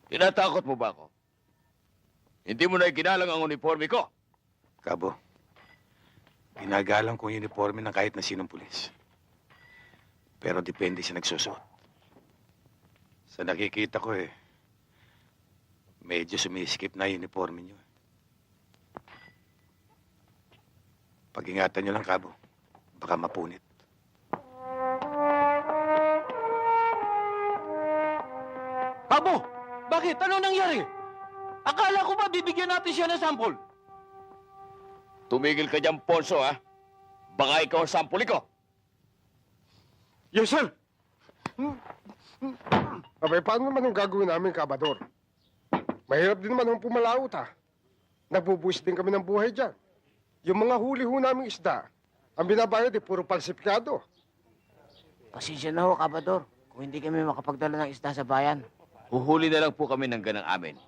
Tinatakot mo ba ako? Hindi mo na ikinalang ang uniforme ko. Kabo, ginagalang ko yung uniforme ng kahit na sinong pulis. Pero depende sa nagsusuot. Sa nakikita ko medyo sumisikip na yung uniforme niyo. Pag-ingatan niyo lang, Kabo. Baka mapunit. Kabo, bakit? Ano nangyari? Akala ko ba bibigyan natin siya ng sample? Tumigil ka dyan, Ponso, ha? Baka ikaw ang sampuli ko. Yes, sir. Abay, paano naman ang gagawin namin, Kabador? Mahirap din naman ang pumalaot, ha? Nagbubuwis din kami ng buhay dyan. Yung mga huli ho naming isda, ang binabayad puro palsipikado. Pasensya na ho, Kabador, kung hindi kami makapagdala ng isda sa bayan. Huhuli na lang po kami ng ganang amin.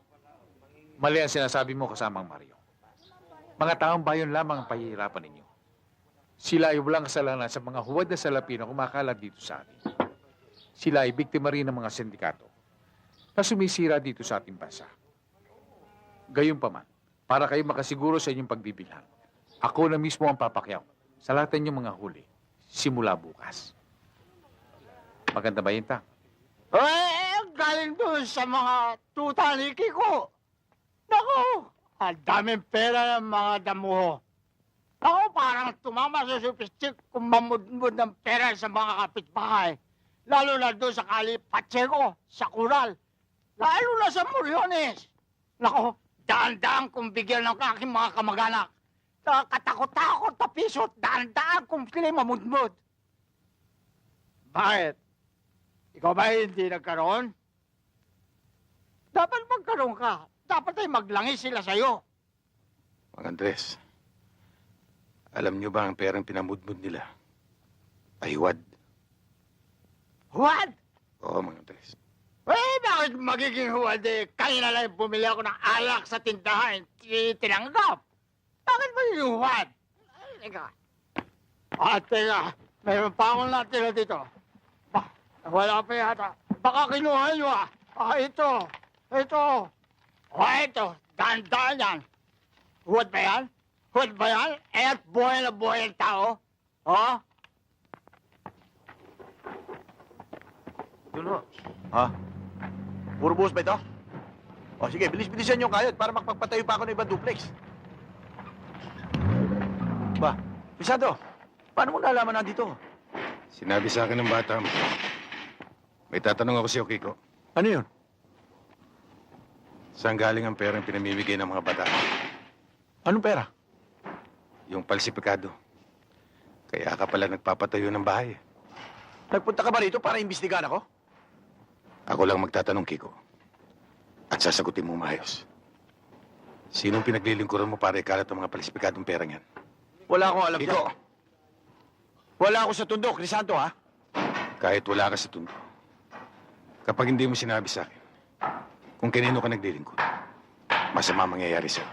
Mali ang sinasabi mo kasamang Mario. Mga taong bayan lamang ang pahihirapan ninyo. Sila ay walang kasalanan sa mga huwad na salapino kumakalat dito sa atin. Sila ay biktima rin ng mga sindikato na sumisira dito sa ating bansa. Gayunpaman, para kayo makasiguro sa inyong pagbibilhan, ako na mismo ang papakyaw sa lahat ng inyong mga huli simula bukas. Maganda ba yun, Tang? Galing doon sa mga tuta ni Kiko. Naku, ang daming pera ng mga damuho. Ako parang tumama sa supistik kung mamudmud ng pera sa mga kapitbahay. Lalo na doon sa Kali Pacheco, sa Kural. Lalo na sa Moriones. Naku, daan-daan kung bigyan ng aking mga kamag-anak. Katakot-takot na piso, daan-daan kung sila mamudmud. Bakit? Ikaw ba hindi nagkaroon? Dapat magkaroon ka. Dapat ay maglangis sila sa'yo. Mang Andres, alam niyo ba ang perang pinamudmud nila ay huwad? Huwad? Oo, Mang Andres. Bakit magiging huwad kanina lang bumili ako ng alak sa tindahan, tinanggap. Bakit magiging huwad? Teka. Teka, mayroon pa akong natira dito. Wala pa yata. Baka kinuha nyo ito. Ito. Ito. Daan-daan yan. Huwad ba yan? Huwad ba yan? At buhay na buhay ang tao. Dulo. Ha? Puro buhos ba ito? O sige, bilis-bilisan yung kayod para makapagpatayo pa ako ng ibang duplex. Ba, Pisado, paano mo nalaman nandito? Sinabi sa akin ng bata mo. May tatanong ako sa'yo, Kiko. Ano yun? Saan galing ang perang pinamimigay ng mga bata? Anong pera? Yung palsipikado. Kaya ka pala nagpapatayo ng bahay. Nagpunta ka ba rito para imbestigahan ako? Ako lang magtatanong, Kiko. At sasagutin mo maayos. Sinong pinaglilingkuran mo para ikalat ang mga palsipikadong perang yan? Wala akong alam Kiko! dyan. Wala ako sa tundo, Crisanto, ha? Kahit wala ka sa tundo. Kapag hindi mo sinabi sa akin kung kanino ka naglilingkod, masama mangyayari sa'yo.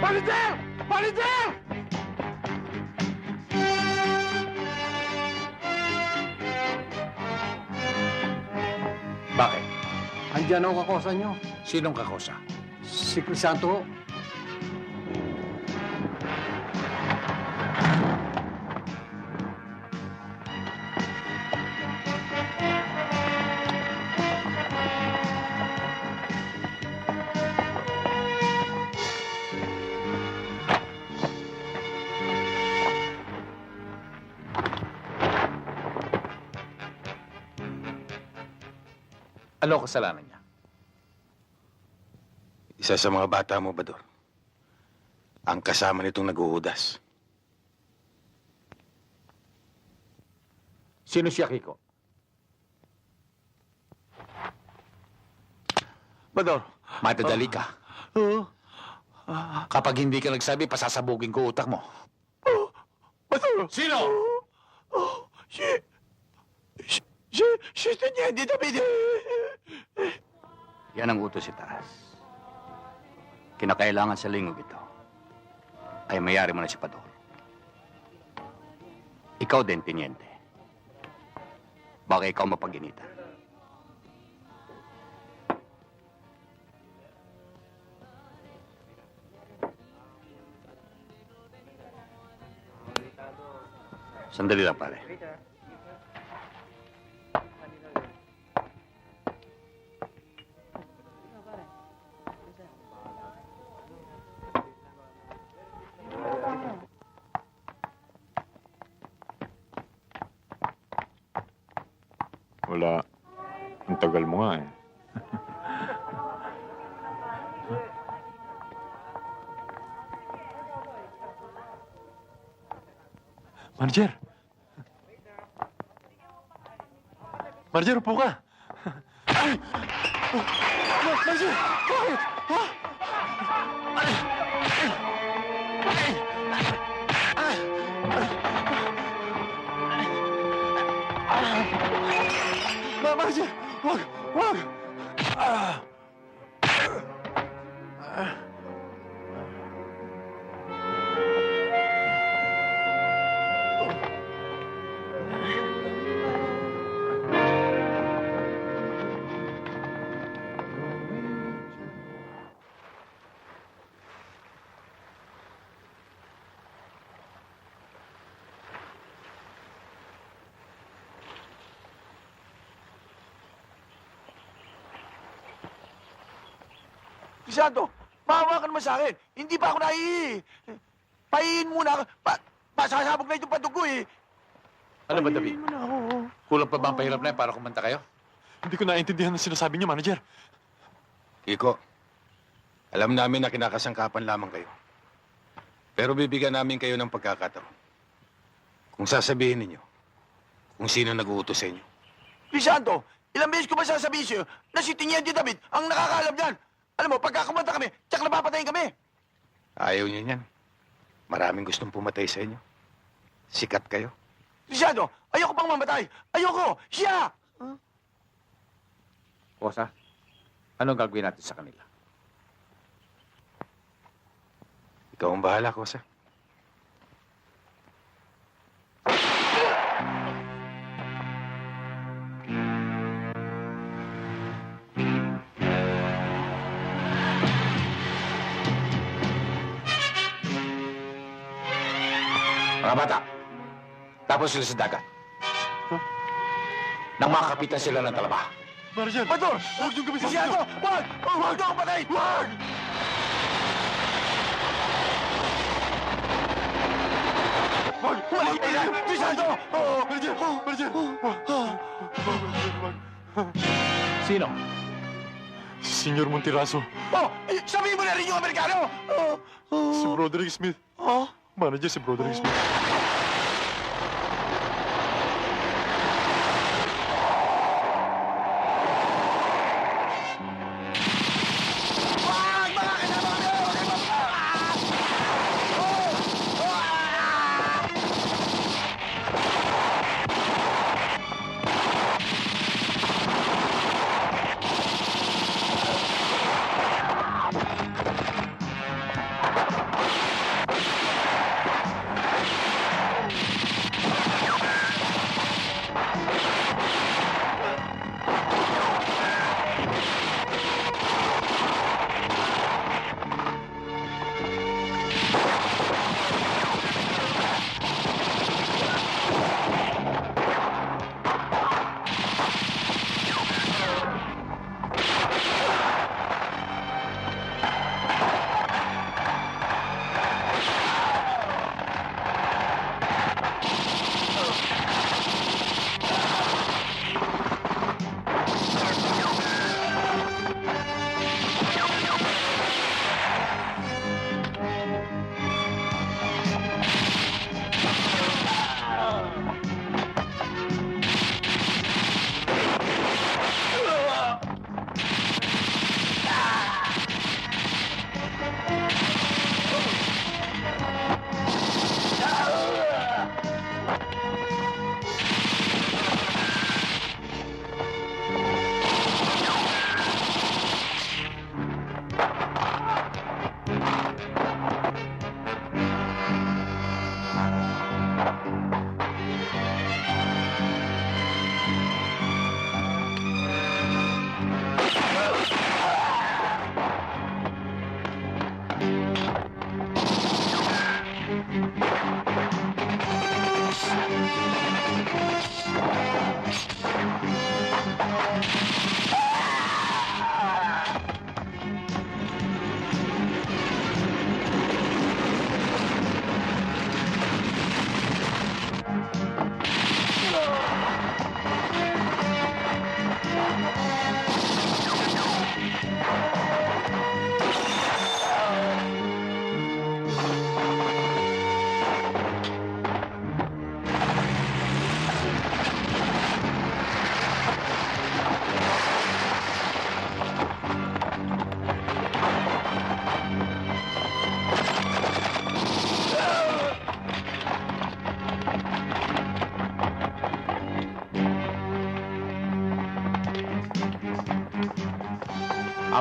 Manager! Manager! Bakit? Andiyan ang kakosa nyo. Sinong kakosa? Si Crisanto. Ano kasalanan niya? Isa sa mga bata mo, Bador. Ang kasama nitong nag-uudas. Sino siya, Kiko? Bador. Matadali ka. Kapag hindi ka nagsabi, pasasabugin ko utak mo. Bador. Sino? Si Teniente David. Yan ang utos sa taas. Kinakailangan sa lingog ito ay mayari mo na si Pador. Ikaw din, Teniente. Baka ikaw mapag-initan. Sandali lang, pare. Wala. Ang tagal mo nga eh. Manager! Manager, upo ka! Ay! Manager! Bakit? Ha? Ay! Ay! Ay! Manager! Wag! Wag! Crisanto, maawa ka naman sa akin. Hindi pa ako pahihin muna ako. Pasasabog na itong padugo eh. Ano ba, David? Pahihin mo na ako. Kulang pa ba ang pahirap na yan para kumanta kayo? Hindi ko naintindihan ang sinasabi niyo, Manager. Kiko, alam namin na kinakasangkapan lamang kayo. Pero bibigyan namin kayo ng pagkakataon. Kung sasabihin ninyo, kung sino nag-uutos sa inyo. Crisanto, ilang beses ko ba sasabihin sa'yo na si Teniente David ang nakakaalam niyan? Alam mo, pagka kumanta kami, tsak napapatayin kami. Ayaw niyo niyan. Maraming gustong pumatay sa inyo. Sikat kayo. Crisanto, ayoko pang mamatay. Ayoko! Siya! Kosa, anong gagawin natin sa kanila? Ikaw ang bahala, Kosa. Mga bata, tapos sila sa dagat. Nang makapitan sila ng talaba. Manager! Bador! Huwag niyong gawin sa Crisanto! Wag! Huwag niyo akong patayin! Wag! Wag! Wag! Crisanto! Manager! Manager! Sino? Si Senyor Montiraso. Sabihin mo na rin yung Amerikano! Si Broderick Smith. Manager si Broderick Smith.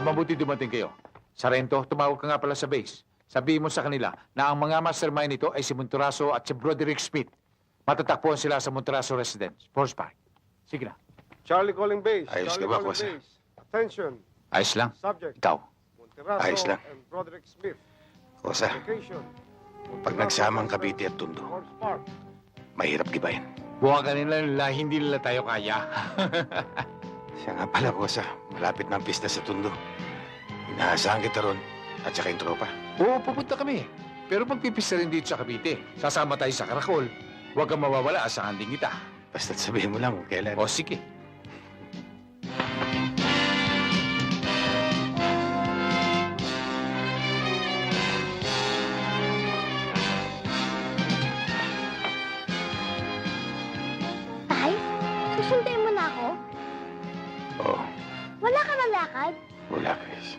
Mabuti dumating kayo. Sarento, tumawag ka nga pala sa base. Sabihin mo sa kanila na ang mga mastermind nito ay si Monturaso at si Broderick Smith. Matatakpuan sila sa Monturaso Residence, Force Park. Sige na. Charlie calling base. Ayos Charlie ka ba, calling Kosa? base. Attention. Ayos lang. Subject. Ikaw. Monteraso Ayos lang. and Broderick Smith. Kosa, Location. pag nagsamang Cavite at Tondo, Force Park. mahirap gibayin. Buha ka nila, hindi nila tayo kaya. Siya nga pala, Kosa. Malapit na ang pista sa Tondo. Inaasahan kita ron at saka yung tropa. Oo, pupunta kami. Pero magpipista rin dito sa Cavite. Sasama tayo sa Karakol. Huwag kang mawawala, asahan din kita. Basta't sabihin mo lang kung kailan. O, sige. Tay, susunduin mo na ako? Oo, Wala ka na lakad? wala, Chris.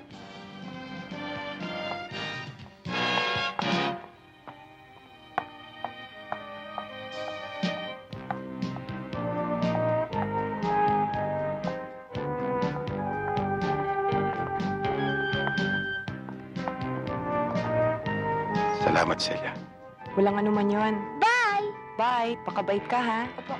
Salamat, Celia. Walang anuman yon. Bye! Bye. Pakabait ka, ha? Opo.